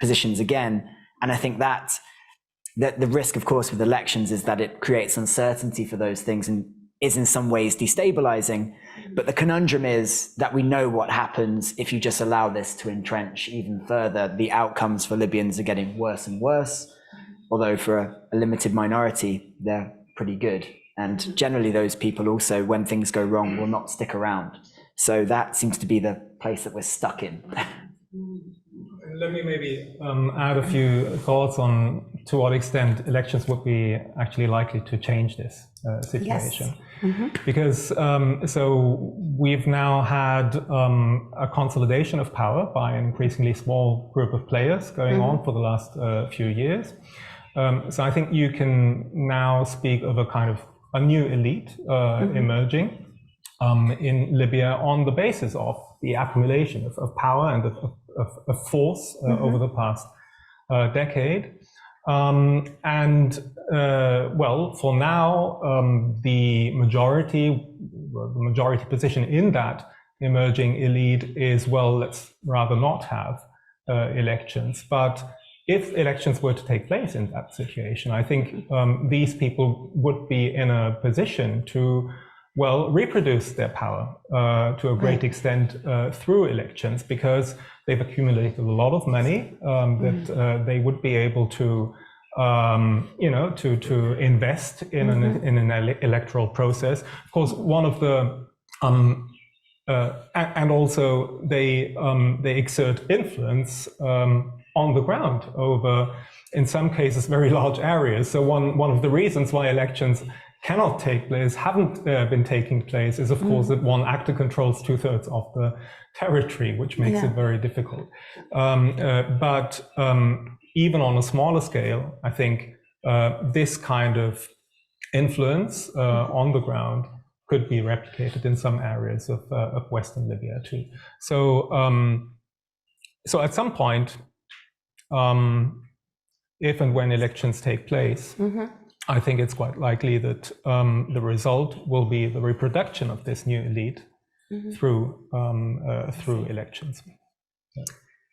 positions again. And I think that the risk, of course, with elections is that it creates uncertainty for those things and is in some ways destabilizing. But the conundrum is that we know what happens if you just allow this to entrench even further. The outcomes for Libyans are getting worse and worse, although for a limited minority, they're pretty good. And generally those people also, when things go wrong, will not stick around. So that seems to be the place that we're stuck in. Let me maybe add a few thoughts on to what extent elections would be actually likely to change this situation. Yes. Mm-hmm. Because so we've now had a consolidation of power by an increasingly small group of players going on for the last few years. So I think you can now speak of a kind of a new elite emerging in Libya on the basis of the accumulation of power and of force over the past decade. Well, for now, the majority position in that emerging elite is, well, let's rather not have elections. But if elections were to take place in that situation, I think these people would be in a position to, well, reproduce their power to a great extent through elections, because they've accumulated a lot of money that they would be able to, to invest in an electoral process. Of course, one of the and also they exert influence on the ground over, in some cases, very large areas. So one of the reasons why elections cannot take place, haven't been taking place, is of course that one actor controls 2/3 of the territory, which makes it very difficult. But even on a smaller scale, I think this kind of influence on the ground could be replicated in some areas of Western Libya too. So, so at some point, if and when elections take place, I think it's quite likely that the result will be the reproduction of this new elite through elections. Yeah.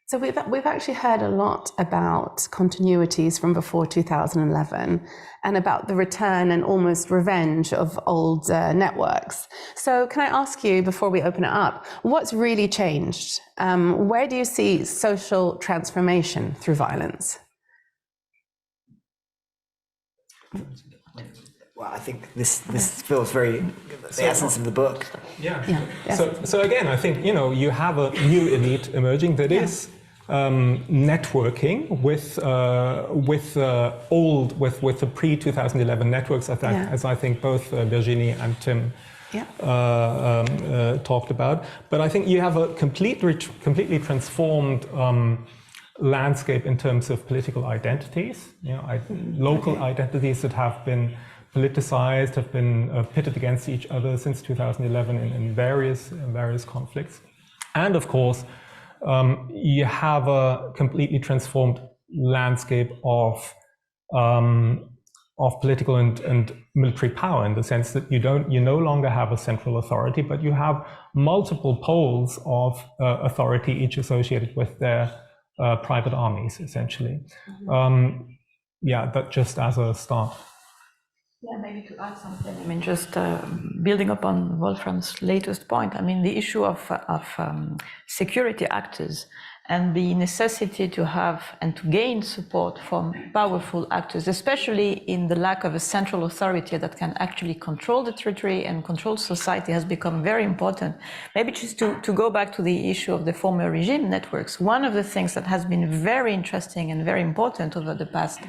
So we've actually heard a lot about continuities from before 2011 and about the return and almost revenge of old networks. So can I ask you, before we open it up, what's really changed? Where do you see social transformation through violence? Well, I think this feels very the essence of the book. Yeah. Yeah. So again, I think, you know, you have a new elite emerging that is networking with the pre-2011 networks, as I think both Virginie and Tim talked about. But I think you have a completely transformed landscape in terms of political identities. You know, local identities that have been politicized, have been pitted against each other since 2011 in various conflicts, and of course. You have a completely transformed landscape of political and military power, in the sense that you no longer have a central authority, but you have multiple poles of authority, each associated with their private armies, essentially. But just as a start. Yeah, maybe to add something. I mean, just building upon Wolfram's latest point. I mean, the issue of security actors and the necessity to have and to gain support from powerful actors, especially in the lack of a central authority that can actually control the territory and control society, has become very important. Maybe just to go back to the issue of the former regime networks, one of the things that has been very interesting and very important over the past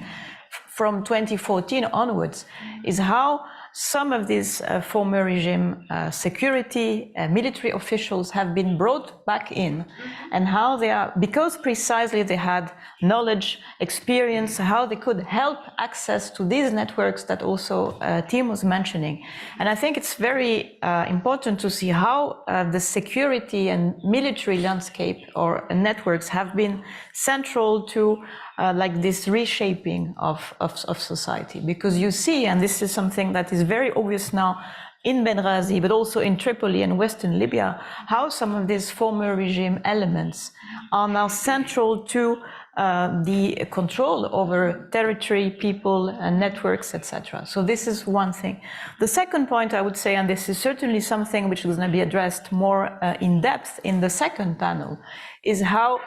from 2014 onwards is how some of these former regime security military officials have been brought back in, and how they are, because precisely they had knowledge, experience, how they could help access to these networks that also Tim was mentioning. And I think it's very important to see how the security and military landscape or networks have been central to like this reshaping of society, because you see, and this is something that is very obvious now in Benghazi, but also in Tripoli and Western Libya, how some of these former regime elements are now central to the control over territory, people, and networks, etc. So this is one thing. The second point I would say, and this is certainly something which is going to be addressed more in depth in the second panel, is how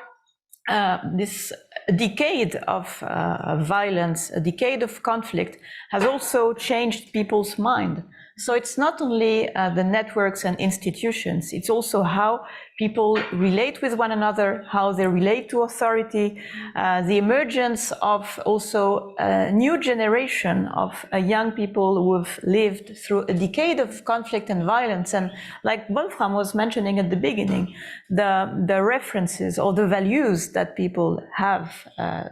this decade of violence, a decade of conflict, has also changed people's mind. So it's not only the networks and institutions, it's also how people relate with one another, how they relate to authority, the emergence of also a new generation of young people who have lived through a decade of conflict and violence. And like Wolfram was mentioning at the beginning, the references or the values that people have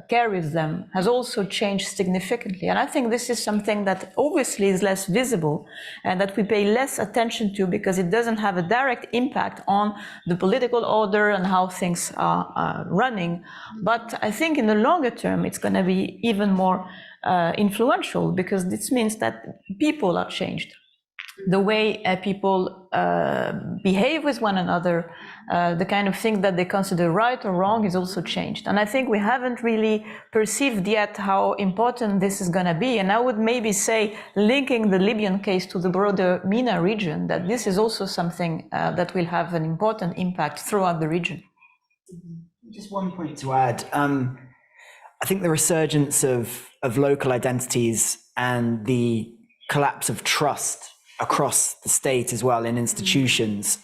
carry with them has also changed significantly. And I think this is something that obviously is less visible and that we pay less attention to, because it doesn't have a direct impact on the political order and how things are running. But I think in the longer term, it's going to be even more influential, because this means that people are changed. The way people behave with one another, the kind of thing that they consider right or wrong is also changed. And I think we haven't really perceived yet how important this is going to be. And I would maybe say, linking the Libyan case to the broader MENA region, that this is also something that will have an important impact throughout the region. Just one point to add. I think the resurgence of local identities and the collapse of trust across the state as well in institutions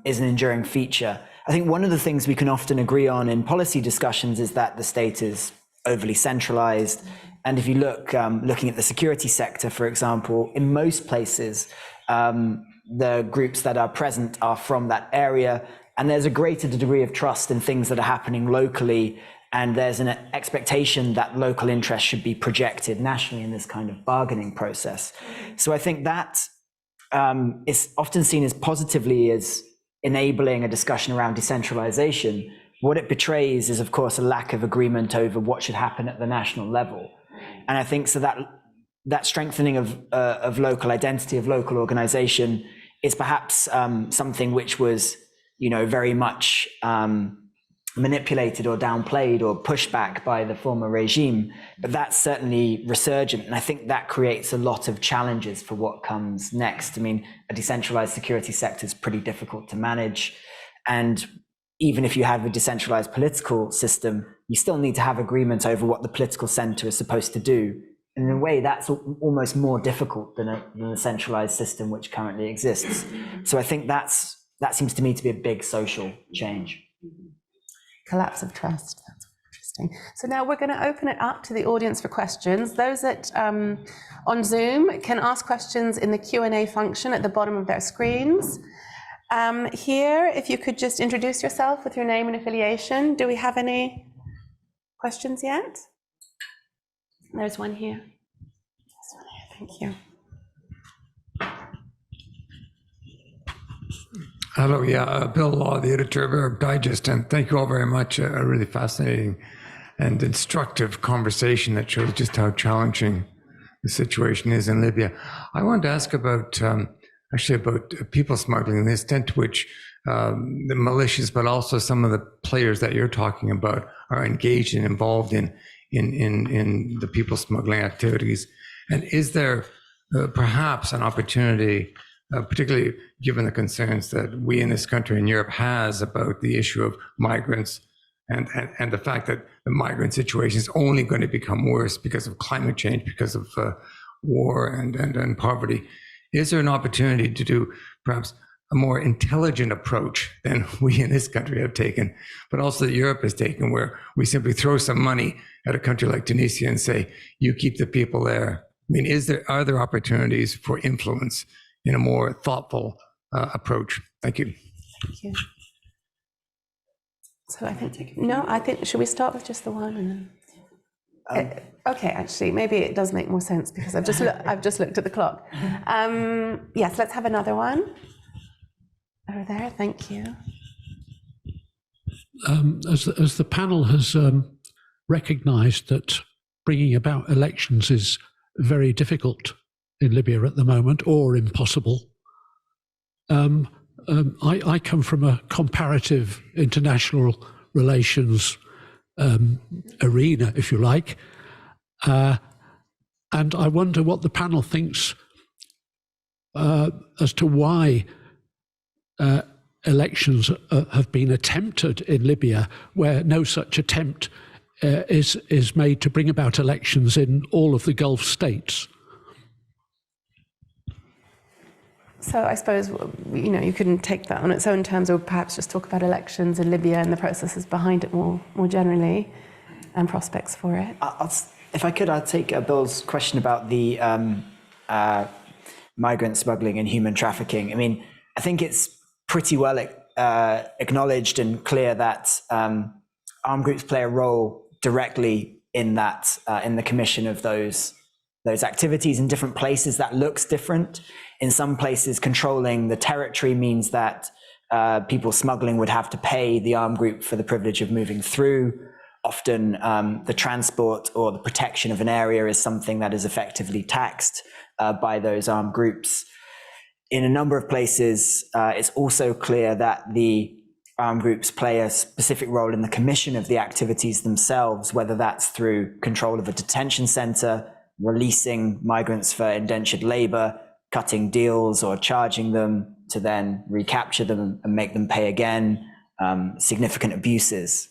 is an enduring feature. I think one of the things we can often agree on in policy discussions is that the state is overly centralized. And if you look, looking at the security sector, for example, in most places, the groups that are present are from that area, and there's a greater degree of trust in things that are happening locally, and there's an expectation that local interests should be projected nationally in this kind of bargaining process. So I think that is often seen as positively as enabling a discussion around decentralization. What it betrays is, of course, a lack of agreement over what should happen at the national level. And I think so that strengthening of local identity, of local organization, is perhaps something which was, very much manipulated or downplayed or pushed back by the former regime, but that's certainly resurgent. And I think that creates a lot of challenges for what comes next. I mean, a decentralized security sector is pretty difficult to manage. And even if you have a decentralized political system, you still need to have agreement over what the political center is supposed to do in a way, that's almost more difficult than a centralized system which currently exists. So I think that seems to me to be a big social change. Collapse of trust. That's interesting. So now we're going to open it up to the audience for questions. Those that on Zoom can ask questions in the Q&A function at the bottom of their screens. Here, if you could just introduce yourself with your name and affiliation. Do we have any questions yet? There's one here. There's one here. Thank you. Hello, Bill Law, the editor of Arab Digest, and thank you all very much. A really fascinating and instructive conversation that shows just how challenging the situation is in Libya. I wanted to ask about people smuggling and the extent to which the militias, but also some of the players that you're talking about, are engaged and involved in the people smuggling activities. And is there perhaps an opportunity, particularly given the concerns that we in this country in Europe has about the issue of migrants and the fact that the migrant situation is only going to become worse because of climate change, because of war and poverty? Is there an opportunity to do perhaps a more intelligent approach than we in this country have taken, but also that Europe has taken, where we simply throw some money at a country like Tunisia and say, you keep the people there? I mean, are there opportunities for influence in a more thoughtful approach? Thank you. Thank you. So I think, should we start with just the one and then? Okay, actually, maybe it does make more sense because I've just looked at the clock. Yes, let's have another one. Over there, thank you. As the panel has recognised that bringing about elections is very difficult in Libya at the moment, or impossible. I come from a comparative international relations arena, if you like, and I wonder what the panel thinks as to why elections have been attempted in Libya, where no such attempt is made to bring about elections in all of the Gulf states. So I suppose, you couldn't take that on its own terms, or perhaps just talk about elections in Libya and the processes behind it more generally, and prospects for it. If I could, I'd take Bill's question about the migrant smuggling and human trafficking. I mean, I think it's pretty well acknowledged and clear that armed groups play a role directly in that, in the commission of those activities in different places. That looks different. In some places, controlling the territory means that people smuggling would have to pay the armed group for the privilege of moving through. Often the transport or the protection of an area is something that is effectively taxed by those armed groups. In a number of places, it's also clear that the armed groups play a specific role in the commission of the activities themselves, whether that's through control of a detention center, releasing migrants for indentured labor, cutting deals or charging them to then recapture them and make them pay again, significant abuses.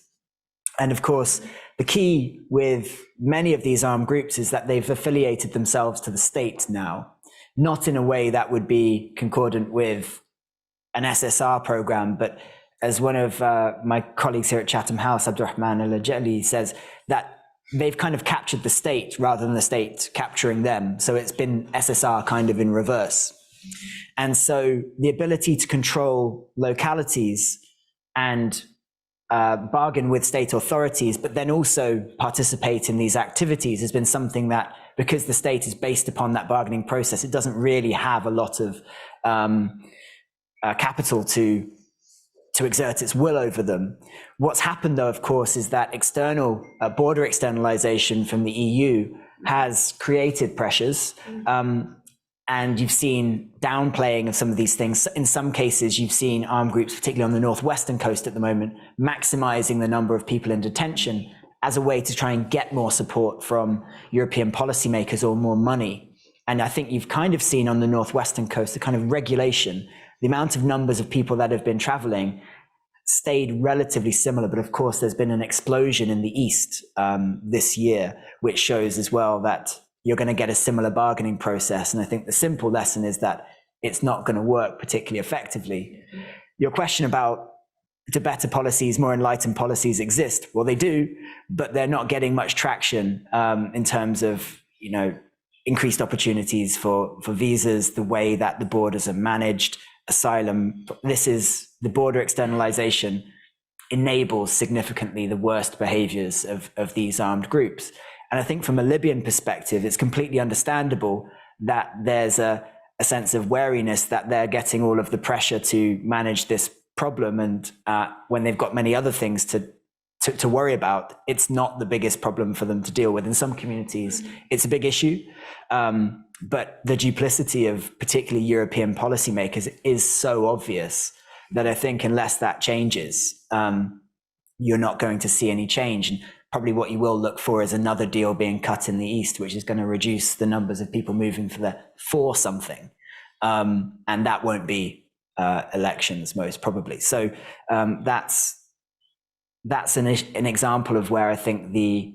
And of course, the key with many of these armed groups is that they've affiliated themselves to the state now, not in a way that would be concordant with an SSR program, but as one of my colleagues here at Chatham House, Abdurrahman Al-Ajali, says, that they've kind of captured the state rather than the state capturing them. So it's been SSR kind of in reverse. And so the ability to control localities and bargain with state authorities, but then also participate in these activities has been something that, because the state is based upon that bargaining process, it doesn't really have a lot of capital to exert its will over them. What's happened, though, of course, is that external border externalization from the EU has created pressures. And you've seen downplaying of some of these things. In some cases, you've seen armed groups, particularly on the northwestern coast at the moment, maximizing the number of people in detention as a way to try and get more support from European policymakers or more money. And I think you've kind of seen on the northwestern coast, the kind of regulation, the amount of numbers of people that have been traveling stayed relatively similar. But of course, there's been an explosion in the east this year, which shows as well that you're going to get a similar bargaining process. And I think the simple lesson is that it's not going to work particularly effectively. Your question about, do better policies, more enlightened policies exist? Well, they do, but they're not getting much traction in terms of, increased opportunities for visas, the way that the borders are managed, asylum. The border externalization enables significantly the worst behaviors of these armed groups. And I think from a Libyan perspective, it's completely understandable that there's a sense of wariness that they're getting all of the pressure to manage this problem, and when they've got many other things to worry about, it's not the biggest problem for them to deal with. In some communities, it's a big issue, but the duplicity of particularly European policymakers is so obvious that I think unless that changes, you're not going to see any change. And probably what you will look for is another deal being cut in the East, which is going to reduce the numbers of people moving for something, and that won't be elections, most probably. So that's an example of where I think the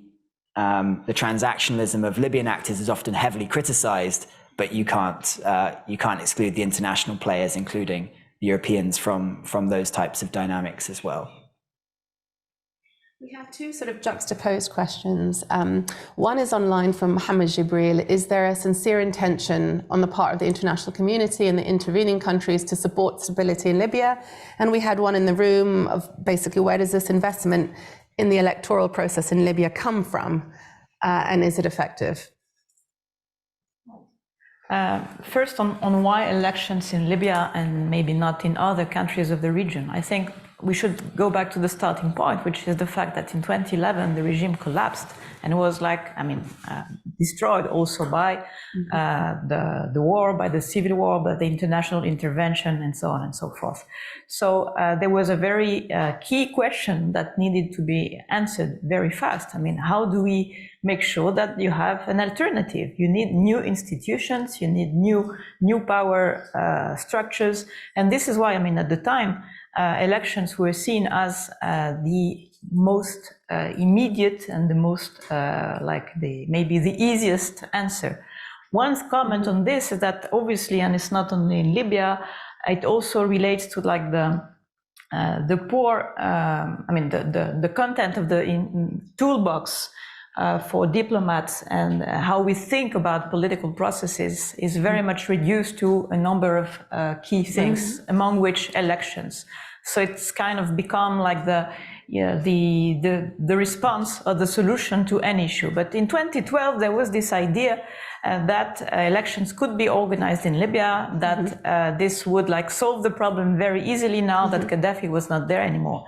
transactionalism of Libyan actors is often heavily criticized, but you can't exclude the international players, including the Europeans, from those types of dynamics as well. We have two sort of juxtaposed questions. One is online from Mohammed Jibril. Is there a sincere intention on the part of the international community and the intervening countries to support stability in Libya? And we had one in the room of basically, where does this investment in the electoral process in Libya come from? And is it effective? First, on why elections in Libya and maybe not in other countries of the region. I think we should go back to the starting point, which is the fact that in 2011 the regime collapsed and was destroyed also by the war, by the civil war, by the international intervention, and so on and so forth. So there was a very key question that needed to be answered very fast. I mean, how do we make sure that you have an alternative? You need new institutions, you need new power structures, and this is why, at the time, elections were seen as the most immediate and the most maybe the easiest answer. One comment on this is that obviously, and it's not only in Libya, it also relates to the poor, the content of the toolbox for diplomats and how we think about political processes is very much reduced to a number of key things, among which elections. So it's kind of become like the response or the solution to any issue. But in 2012, there was this idea that elections could be organized in Libya, that this would solve the problem very easily now that Gaddafi was not there anymore.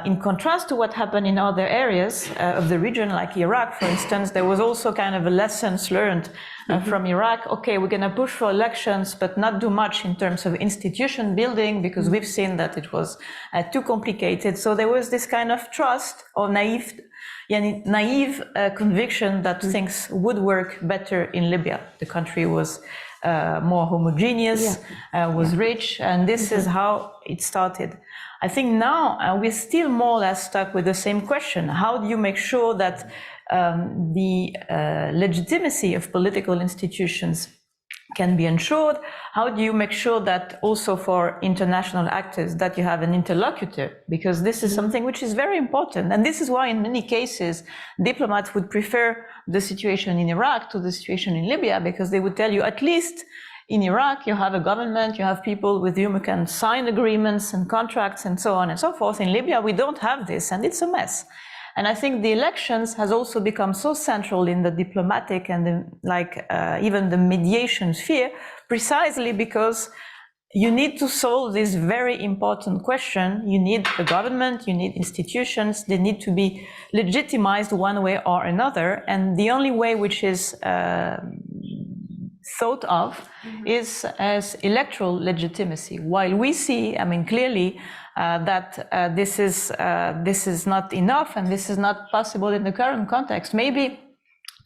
In contrast to what happened in other areas of the region, like Iraq, for instance, there was also kind of a lessons learned from Iraq. Okay, we're going to push for elections, but not do much in terms of institution building, because we've seen that it was too complicated. So there was this kind of trust or naive conviction that things would work better in Libya. The country was more homogeneous, was rich, and this is how it started. I think now we're still more or less stuck with the same question. How do you make sure that the legitimacy of political institutions can be ensured? How do you make sure that also for international actors that you have an interlocutor? Because this is something which is very important. And this is why in many cases, diplomats would prefer the situation in Iraq to the situation in Libya, because they would tell you, at least in Iraq, you have a government, you have people with whom you can sign agreements and contracts and so on and so forth. In Libya, we don't have this, and it's a mess. And I think the elections has also become so central in the diplomatic and even the mediation sphere, precisely because you need to solve this very important question. You need a government, you need institutions, they need to be legitimized one way or another. And the only way which is thought of is as electoral legitimacy. While we see, clearly that this is not enough and this is not possible in the current context. Maybe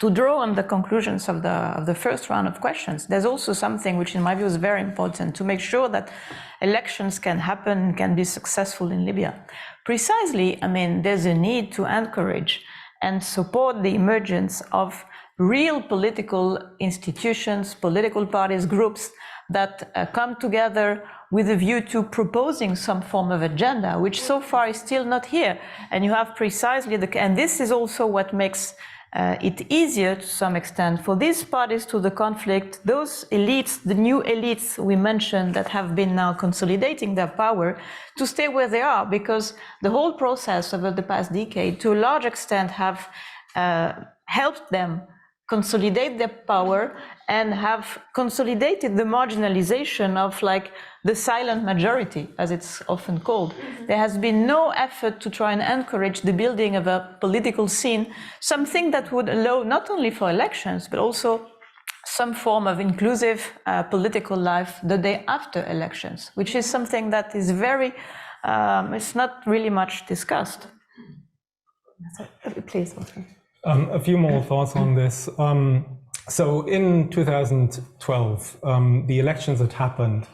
to draw on the conclusions of the first round of questions, there's also something which in my view is very important to make sure that elections can happen, can be successful in Libya. Precisely, there's a need to encourage and support the emergence of real political institutions, political parties, groups that come together with a view to proposing some form of agenda, which so far is still not here. And you have precisely and this is also what makes it easier to some extent for these parties to the conflict, those elites, the new elites we mentioned that have been now consolidating their power, to stay where they are, because the whole process over the past decade to a large extent have helped them consolidate their power and have consolidated the marginalization of like the silent majority, as it's often called. There has been no effort to try and encourage the building of a political scene, something that would allow not only for elections, but also some form of inclusive political life the day after elections, which is something that is very, it's not really much discussed. Please, Wolfram. A few more thoughts on this. So in 2012, the elections that happened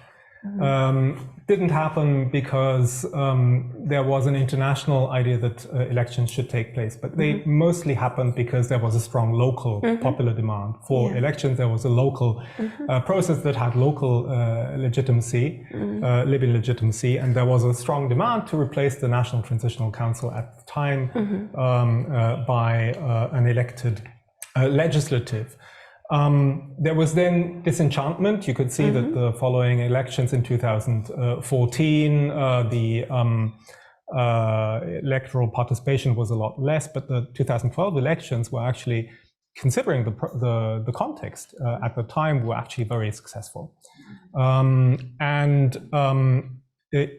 didn't happen because there was an international idea that elections should take place, but they mostly happened because there was a strong local popular demand for elections. There was a local process that had local legitimacy, Libyan legitimacy, and there was a strong demand to replace the National Transitional Council at the time by an elected legislative. There was then disenchantment. You could see that the following elections in 2014, the electoral participation was a lot less, but the 2012 elections were actually, considering the context at the time, were actually very successful.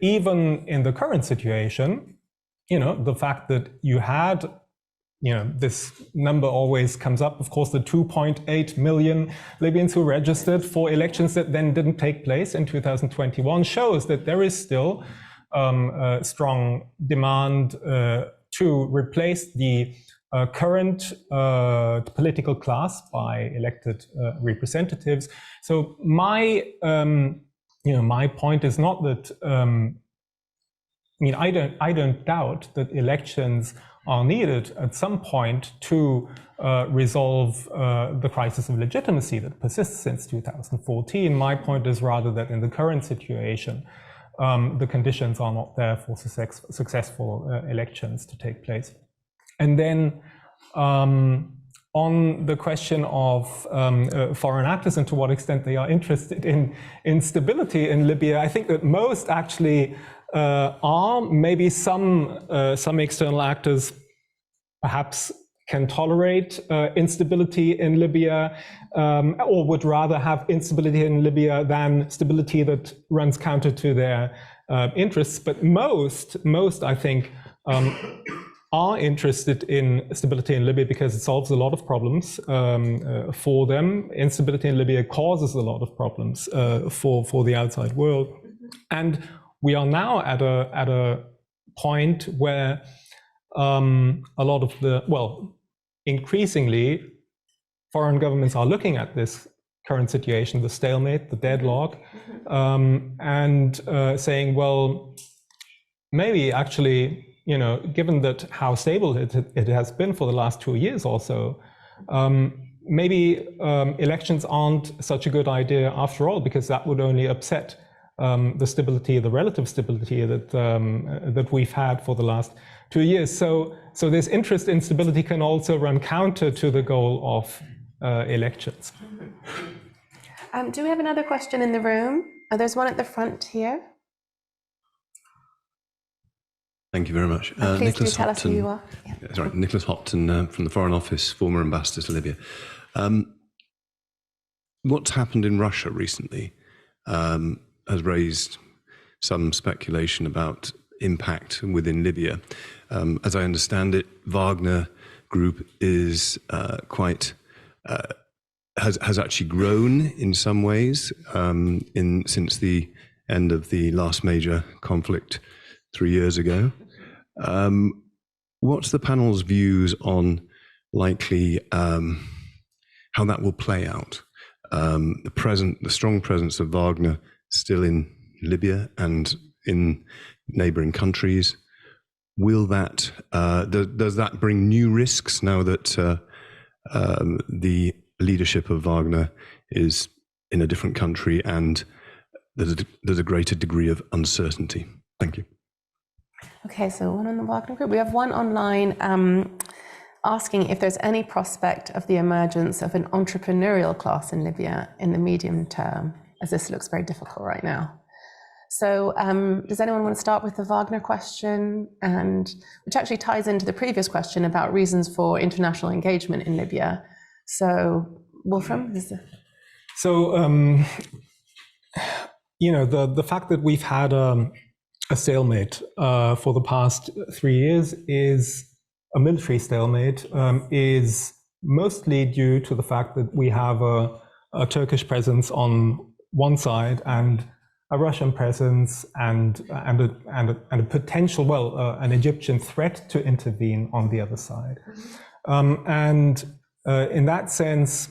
Even in the current situation, the fact that you had, this number always comes up, of course, the 2.8 million Libyans who registered for elections that then didn't take place in 2021 shows that there is still a strong demand to replace the current political class by elected representatives. So my point is not that, I don't doubt that elections are needed at some point to resolve the crisis of legitimacy that persists since 2014. My point is rather that in the current situation, the conditions are not there for successful elections to take place. And then on the question of foreign actors and to what extent they are interested in stability in Libya, I think that most actually are. Maybe some external actors perhaps can tolerate instability in Libya, or would rather have instability in Libya than stability that runs counter to their interests. But most, I think, are interested in stability in Libya because it solves a lot of problems for them. Instability in Libya causes a lot of problems for the outside world. And we are now at a point where a lot of increasingly, foreign governments are looking at this current situation, the stalemate, the deadlock, and saying, well, maybe actually, given that how stable it has been for the last 2 years or so, maybe elections aren't such a good idea after all, because that would only upset the stability, the relative stability that we've had for the last 2 years. So this interest in stability can also run counter to the goal of elections. Do we have another question in the room? There's one at the front here. Thank you very much. Please Nicholas tell us who Hopton, you are. Yeah. Sorry, Nicholas Hopton from the Foreign Office, former ambassador to Libya. What's happened in Russia recently has raised some speculation about impact within Libya. As I understand it, Wagner Group is has actually grown in some ways since the end of the last major conflict 3 years ago. What's the panel's views on likely how that will play out? The strong presence of Wagner still in Libya and in neighboring countries. Will that does that bring new risks now that the leadership of Wagner is in a different country, and there's a greater degree of uncertainty. Thank you. Okay, so one on the Wagner group. We have one online asking if there's any prospect of the emergence of an entrepreneurial class in Libya in the medium term, as this looks very difficult right now. So does anyone want to start with the Wagner question, and which actually ties into the previous question about reasons for international engagement in Libya? So Wolfram, So, the fact that we've had a stalemate for the past 3 years is a military stalemate, is mostly due to the fact that we have a Turkish presence on one side and a Russian presence and a potential, an Egyptian threat to intervene on the other side. In that sense,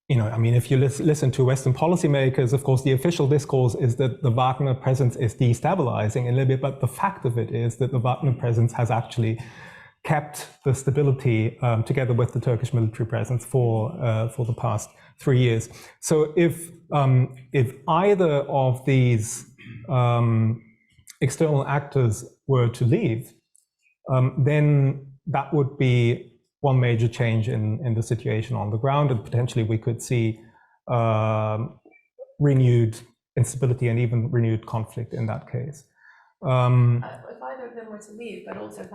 if you listen to Western policymakers, of course, the official discourse is that the Wagner presence is destabilizing in Libya, but the fact of it is that the Wagner presence has actually kept the stability together with the Turkish military presence for the past 3 years. So if either of these external actors were to leave, then that would be one major change in the situation on the ground, and potentially we could see renewed instability and even renewed conflict in that case. If either of them were to leave, but also if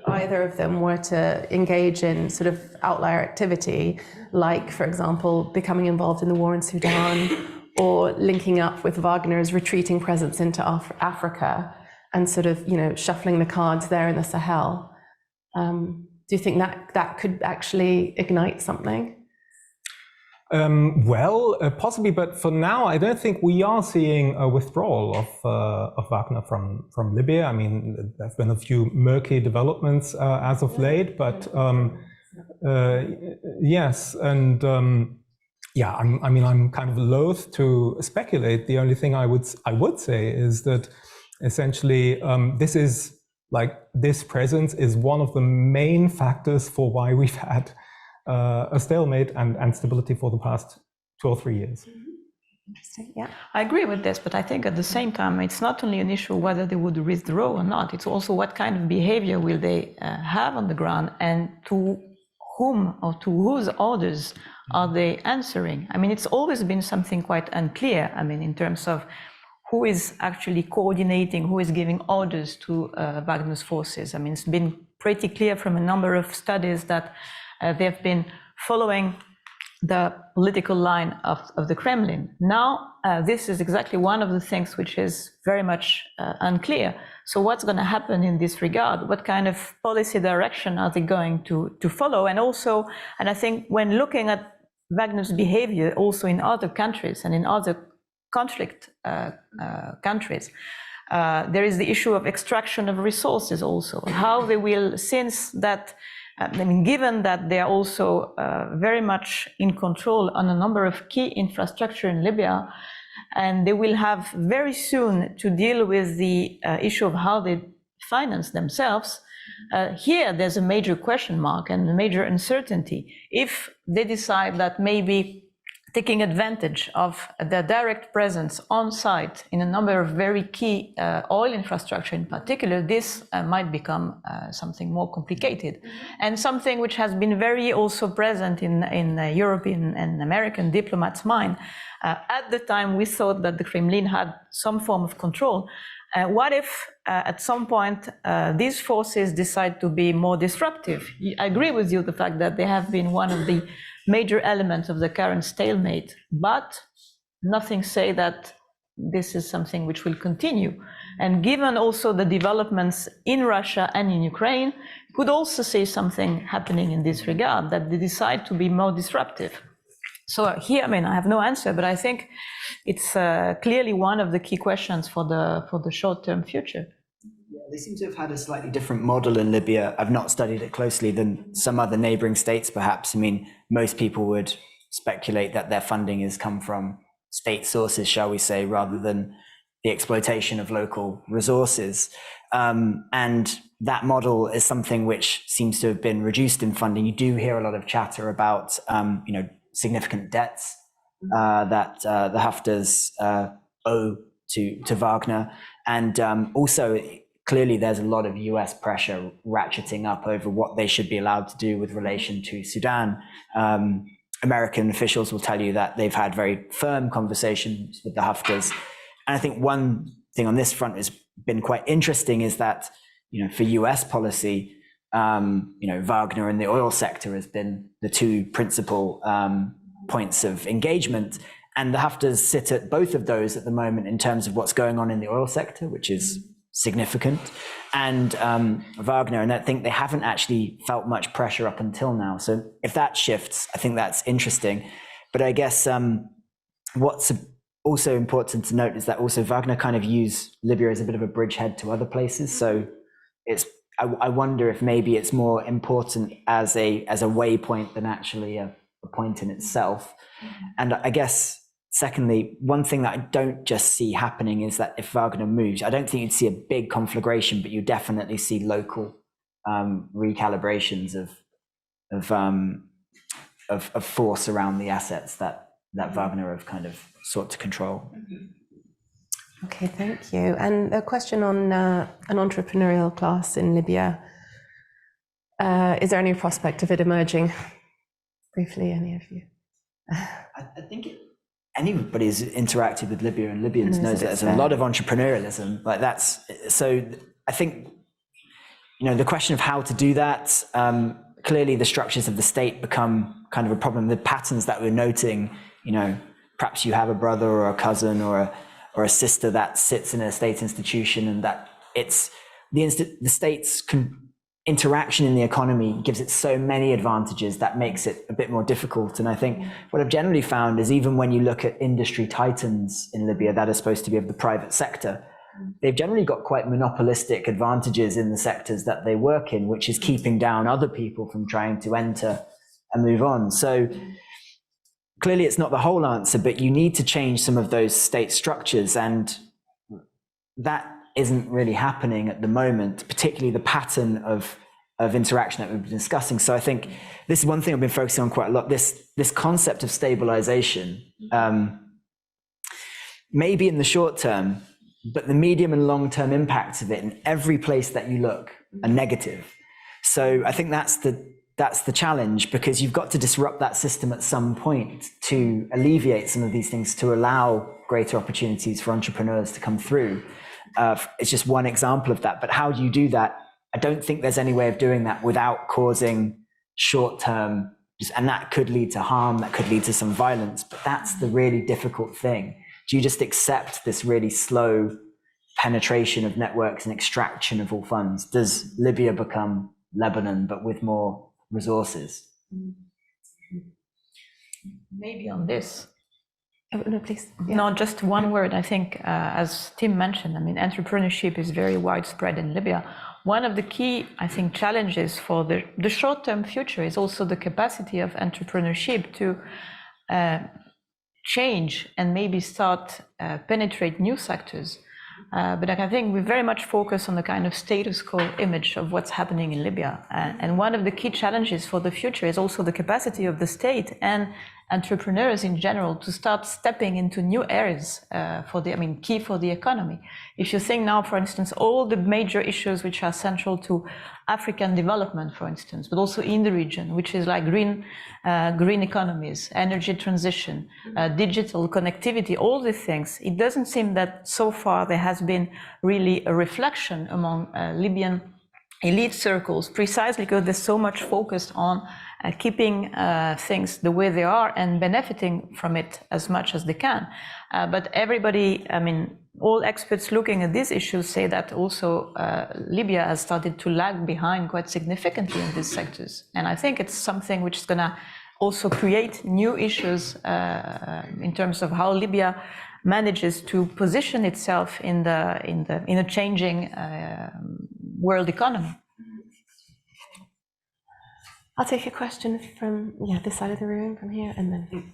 either of them were to engage in sort of outlier activity, like, for example, becoming involved in the war in Sudan, or linking up with Wagner's retreating presence into Africa, and sort of, shuffling the cards there in the Sahel. Do you think that could actually ignite something? Possibly, but for now, I don't think we are seeing a withdrawal of Wagner from Libya. I mean, there have been a few murky developments as of late, but yes, and I'm kind of loath to speculate. The only thing I would say is that essentially this presence is one of the main factors for why we've had a stalemate and stability for the past 2 or 3 years. Interesting, yeah. I agree with this, but I think at the same time, it's not only an issue whether they would withdraw or not, it's also what kind of behavior will they have on the ground, and to whom or to whose orders are they answering? I mean, it's always been something quite unclear, in terms of who is actually coordinating, who is giving orders to Wagner's forces. It's been pretty clear from a number of studies that they've been following the political line of the Kremlin. Now, this is exactly one of the things which is very much unclear. So what's going to happen in this regard? What kind of policy direction are they going to follow? And I think when looking at Wagner's behavior also in other countries and in other conflict countries, there is the issue of extraction of resources also. How they will, since that, given that they are also very much in control on a number of key infrastructure in Libya, and they will have very soon to deal with the issue of how they finance themselves. Here, there's a major question mark and a major uncertainty. If they decide that maybe taking advantage of the direct presence on site in a number of very key oil infrastructure in particular, this might become something more complicated, and something which has been very also present in European and American diplomats' mind. At the time, we thought that the Kremlin had some form of control. What if at some point these forces decide to be more disruptive? I agree with you, the fact that they have been one of the major elements of the current stalemate, but nothing say that this is something which will continue. And given also the developments in Russia and in Ukraine, could also say something happening in this regard, that they decide to be more disruptive. So here, I have no answer, but I think it's clearly one of the key questions for the short-term future. They seem to have had a slightly different model in Libya. I've not studied it closely than some other neighboring states, perhaps. Most people would speculate that their funding has come from state sources, shall we say, rather than the exploitation of local resources. And that model is something which seems to have been reduced in funding. You do hear a lot of chatter about, significant debts that the Hafters owe to Wagner. And also, clearly, there's a lot of US pressure ratcheting up over what they should be allowed to do with relation to Sudan. American officials will tell you that they've had very firm conversations with the Hafters. And I think one thing on this front has been quite interesting is that, for US policy, Wagner and the oil sector has been the two principal points of engagement. And the Hafters sit at both of those at the moment in terms of what's going on in the oil sector, which is significant, and Wagner. And I think they haven't actually felt much pressure up until now. So if that shifts, I think that's interesting. But I guess what's also important to note is that also Wagner kind of use Libya as a bit of a bridgehead to other places. So I wonder if maybe it's more important as a waypoint than actually a point in itself. And I guess secondly, one thing that I don't just see happening is that if Wagner moves, I don't think you'd see a big conflagration, but you definitely see local recalibrations of force around the assets that Wagner have kind of sought to control. Okay, thank you. And a question on an entrepreneurial class in Libya. Is there any prospect of it emerging? Briefly, any of you? I think anybody who's interacted with Libya and Libyans knows that there's a lot of entrepreneurialism. Like that's, so I think, the question of how to do that, clearly the structures of the state become kind of a problem. The patterns that we're noting, perhaps you have a brother or a cousin or a sister that sits in a state institution, and that it's the state's interaction in the economy gives it so many advantages that makes it a bit more difficult. And I think what I've generally found is even when you look at industry titans in Libya that are supposed to be of the private sector, they've generally got quite monopolistic advantages in the sectors that they work in, which is keeping down other people from trying to enter and move on. So clearly it's not the whole answer, but you need to change some of those state structures, and that isn't really happening at the moment, particularly the pattern of interaction that we've been discussing. So I think this is one thing I've been focusing on quite a lot, this concept of stabilization, maybe in the short term, but the medium and long-term impacts of it in every place that you look are negative. So I think that's the challenge, because you've got to disrupt that system at some point to alleviate some of these things, to allow greater opportunities for entrepreneurs to come through. It's just one example of that. But how do you do that? I don't think there's any way of doing that without causing short-term, and that could lead to harm, that could lead to some violence, but that's the really difficult thing. Do you just accept this really slow penetration of networks and extraction of all funds? Does Libya become Lebanon, but with more resources? Maybe on this. Oh, no, please. Yeah. No, just one word. I think, as Tim mentioned, entrepreneurship is very widespread in Libya. One of the key, I think, challenges for the short-term future is also the capacity of entrepreneurship to change and maybe start penetrate new sectors. But I think we very much focus on the kind of status quo image of what's happening in Libya. And one of the key challenges for the future is also the capacity of the state and entrepreneurs in general to start stepping into new areas key for the economy. If you think now, for instance, all the major issues which are central to African development, for instance, but also in the region, which is like green economies, energy transition, digital connectivity, all these things, it doesn't seem that so far there has been really a reflection among Libyan elite circles, precisely because there's so much focus on keeping things the way they are and benefiting from it as much as they can. But everybody, all experts looking at these issues say that also Libya has started to lag behind quite significantly in these sectors. And I think it's something which is going to also create new issues in terms of how Libya manages to position itself in a changing world economy. I'll take a question from this side of the room, from here, and then.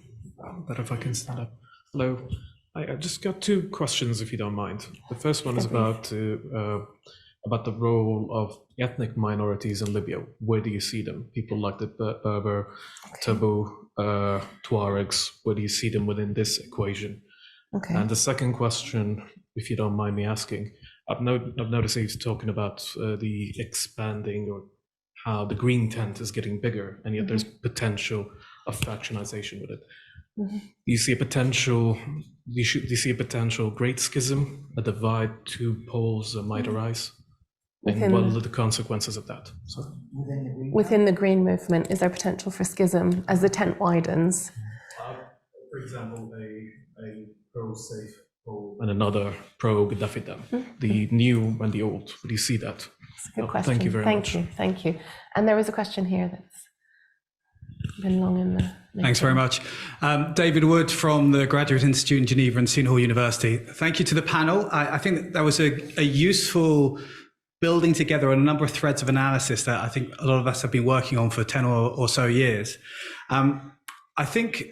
But if I can stand up. Hello. I just got two questions, if you don't mind. The first one is about about the role of ethnic minorities in Libya. Where do you see them? People like the Berber, Tabu, Tuaregs, where do you see them within this equation? Okay. And the second question, if you don't mind me asking, I've noticed he's talking about the expanding, or how the green tent is getting bigger, and yet there's potential of fractionization with it. Do you see a potential? Do you see a potential great schism, a divide, two poles might arise? And what are the consequences of that? Within the Green movement, is there potential for schism as the tent widens? For example, a pro-safe pole and another pro-Gaddafi dam. The new and the old. Do you see that? That's a good question. Thank you very much. Thank you. And there was a question here that's been long in the making. Thanks very much. David Wood from the Graduate Institute in Geneva and Seton Hall University. Thank you to the panel. I think that was a useful building together a number of threads of analysis that I think a lot of us have been working on for 10 or so years. I think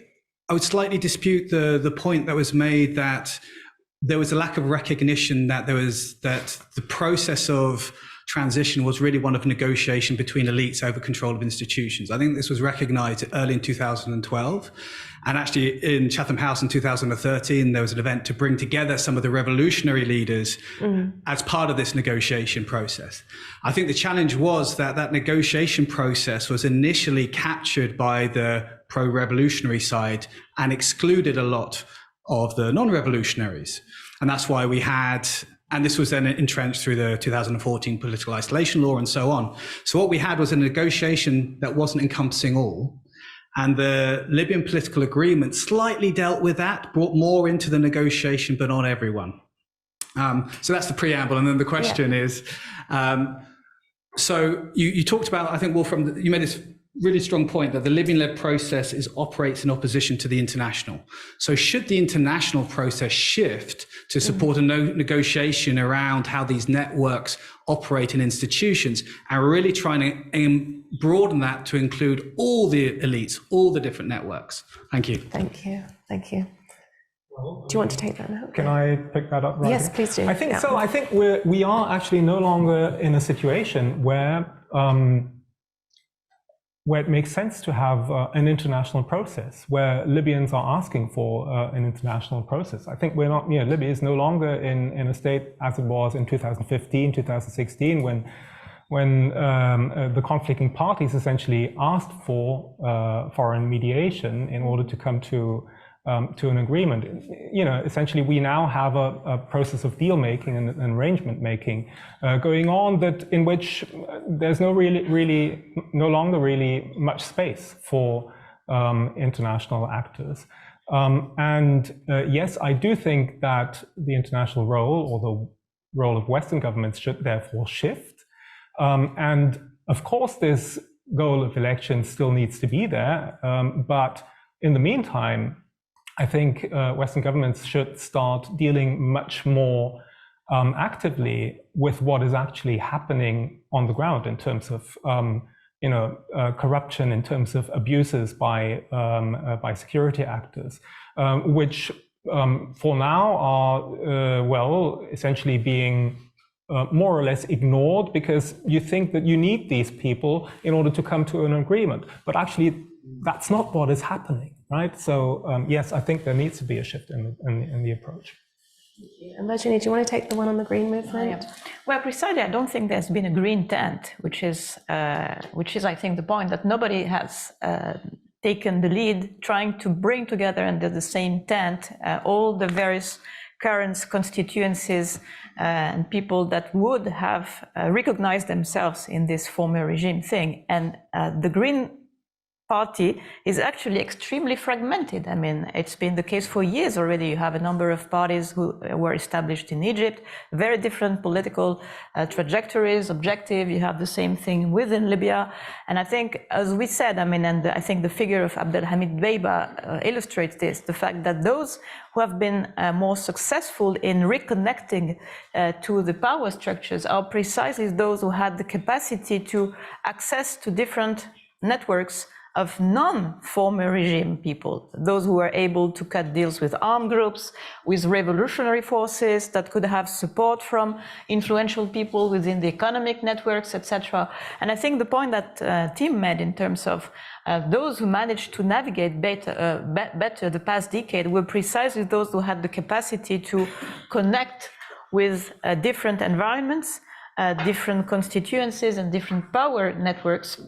I would slightly dispute the point that was made that there was a lack of recognition that the process of transition was really one of negotiation between elites over control of institutions. I think this was recognized early in 2012. And actually in Chatham House in 2013, there was an event to bring together some of the revolutionary leaders as part of this negotiation process. I think the challenge was that negotiation process was initially captured by the pro-revolutionary side and excluded a lot of the non-revolutionaries. And that's why we had, and this was then entrenched through the 2014 political isolation law and so on. So what we had was a negotiation that wasn't encompassing all. And the Libyan political agreement slightly dealt with that, brought more into the negotiation, but not everyone. So that's the preamble. And then the question is, so you talked about, I think, Wolfram, you made this really strong point that the Libyan-led process operates in opposition to the international. So should the international process shift to support a negotiation around how these networks operate in institutions, and really trying to broaden that to include all the elites, all the different networks? Thank you. Thank you. Thank you. Do you want to take that now? Can I pick that up? Right? Yes, please do. I think so. I think we are actually no longer in a situation where it makes sense to have an international process, where Libyans are asking for an international process. I think we're not, Libya is no longer in a state as it was in 2015, 2016, when the conflicting parties essentially asked for foreign mediation in order to come to an agreement. Essentially, we now have a process of deal making and arrangement making going on, in which there's no longer really much space for international actors. Yes, I do think that the international role, or the role of Western governments, should therefore shift. And of course, this goal of elections still needs to be there. But in the meantime, I think Western governments should start dealing much more actively with what is actually happening on the ground in terms of corruption, in terms of abuses by security actors, which for now are essentially being more or less ignored, because you think that you need these people in order to come to an agreement, but actually that's not what is happening. Right. So yes, I think there needs to be a shift in the approach. And Virginie, do you want to take the one on the Green movement? Well, precisely, I don't think there's been a green tent, which is I think the point, that nobody has taken the lead trying to bring together under the same tent all the various current constituencies and people that would have recognized themselves in this former regime thing. And the Green Party is actually extremely fragmented. I mean, it's been the case for years already. You have a number of parties who were established in Egypt, very different political trajectories, objective. You have the same thing within Libya. And I think, as we said, I think the figure of Abdelhamid Dbeiba illustrates this, the fact that those who have been more successful in reconnecting to the power structures are precisely those who had the capacity to access to different networks of non-former regime people, those who were able to cut deals with armed groups, with revolutionary forces that could have support from influential people within the economic networks, etc. And I think the point that Tim made in terms of those who managed to navigate better the past decade were precisely those who had the capacity to connect with different environments, different constituencies and different power networks.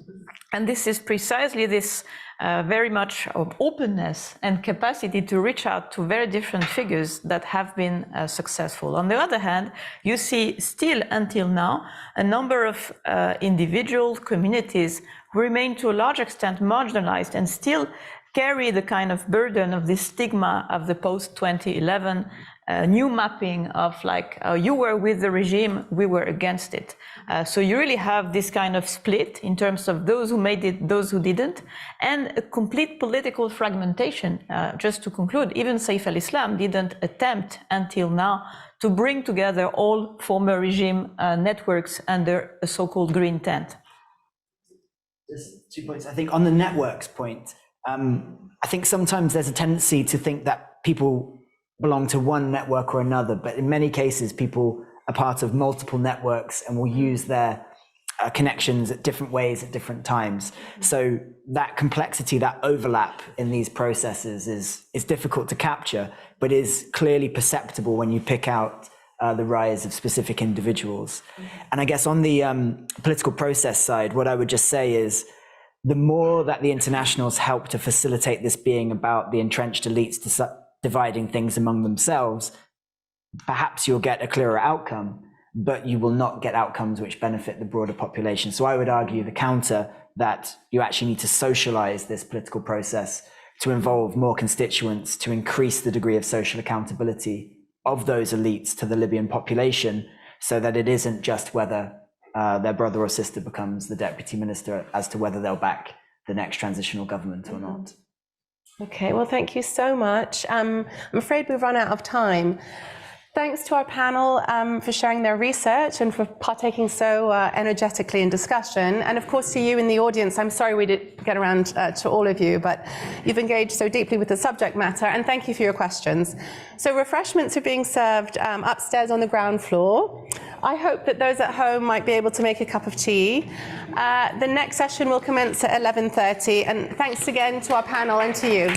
And this is precisely this very much of openness and capacity to reach out to very different figures that have been successful. On the other hand, you see still until now a number of individual communities who remain to a large extent marginalized and still carry the kind of burden of this stigma of the post-2011 new mapping of like, you were with the regime, we were against it. So you really have this kind of split in terms of those who made it, those who didn't, and a complete political fragmentation. Just to conclude, even Saif al-Islam didn't attempt until now to bring together all former regime networks under a so-called green tent. Just 2 points. I think on the networks point, I think sometimes there's a tendency to think that people belong to one network or another, but in many cases, people are part of multiple networks and will use their connections at different ways at different times. So that complexity, that overlap in these processes is difficult to capture, but is clearly perceptible when you pick out the rise of specific individuals. And I guess on the political process side, what I would just say is, the more that the internationals help to facilitate this being about the entrenched elites dividing things among themselves, perhaps you'll get a clearer outcome, but you will not get outcomes which benefit the broader population. So I would argue the counter, that you actually need to socialize this political process to involve more constituents, to increase the degree of social accountability of those elites to the Libyan population, so that it isn't just whether their brother or sister becomes the deputy minister as to whether they'll back the next transitional government or not. Okay, well, thank you so much. I'm afraid we've run out of time. Thanks to our panel for sharing their research and for partaking so energetically in discussion. And of course to you in the audience, I'm sorry we didn't get around to all of you, but you've engaged so deeply with the subject matter, and thank you for your questions. So refreshments are being served upstairs on the ground floor. I hope that those at home might be able to make a cup of tea. The next session will commence at 11:30, and thanks again to our panel and to you.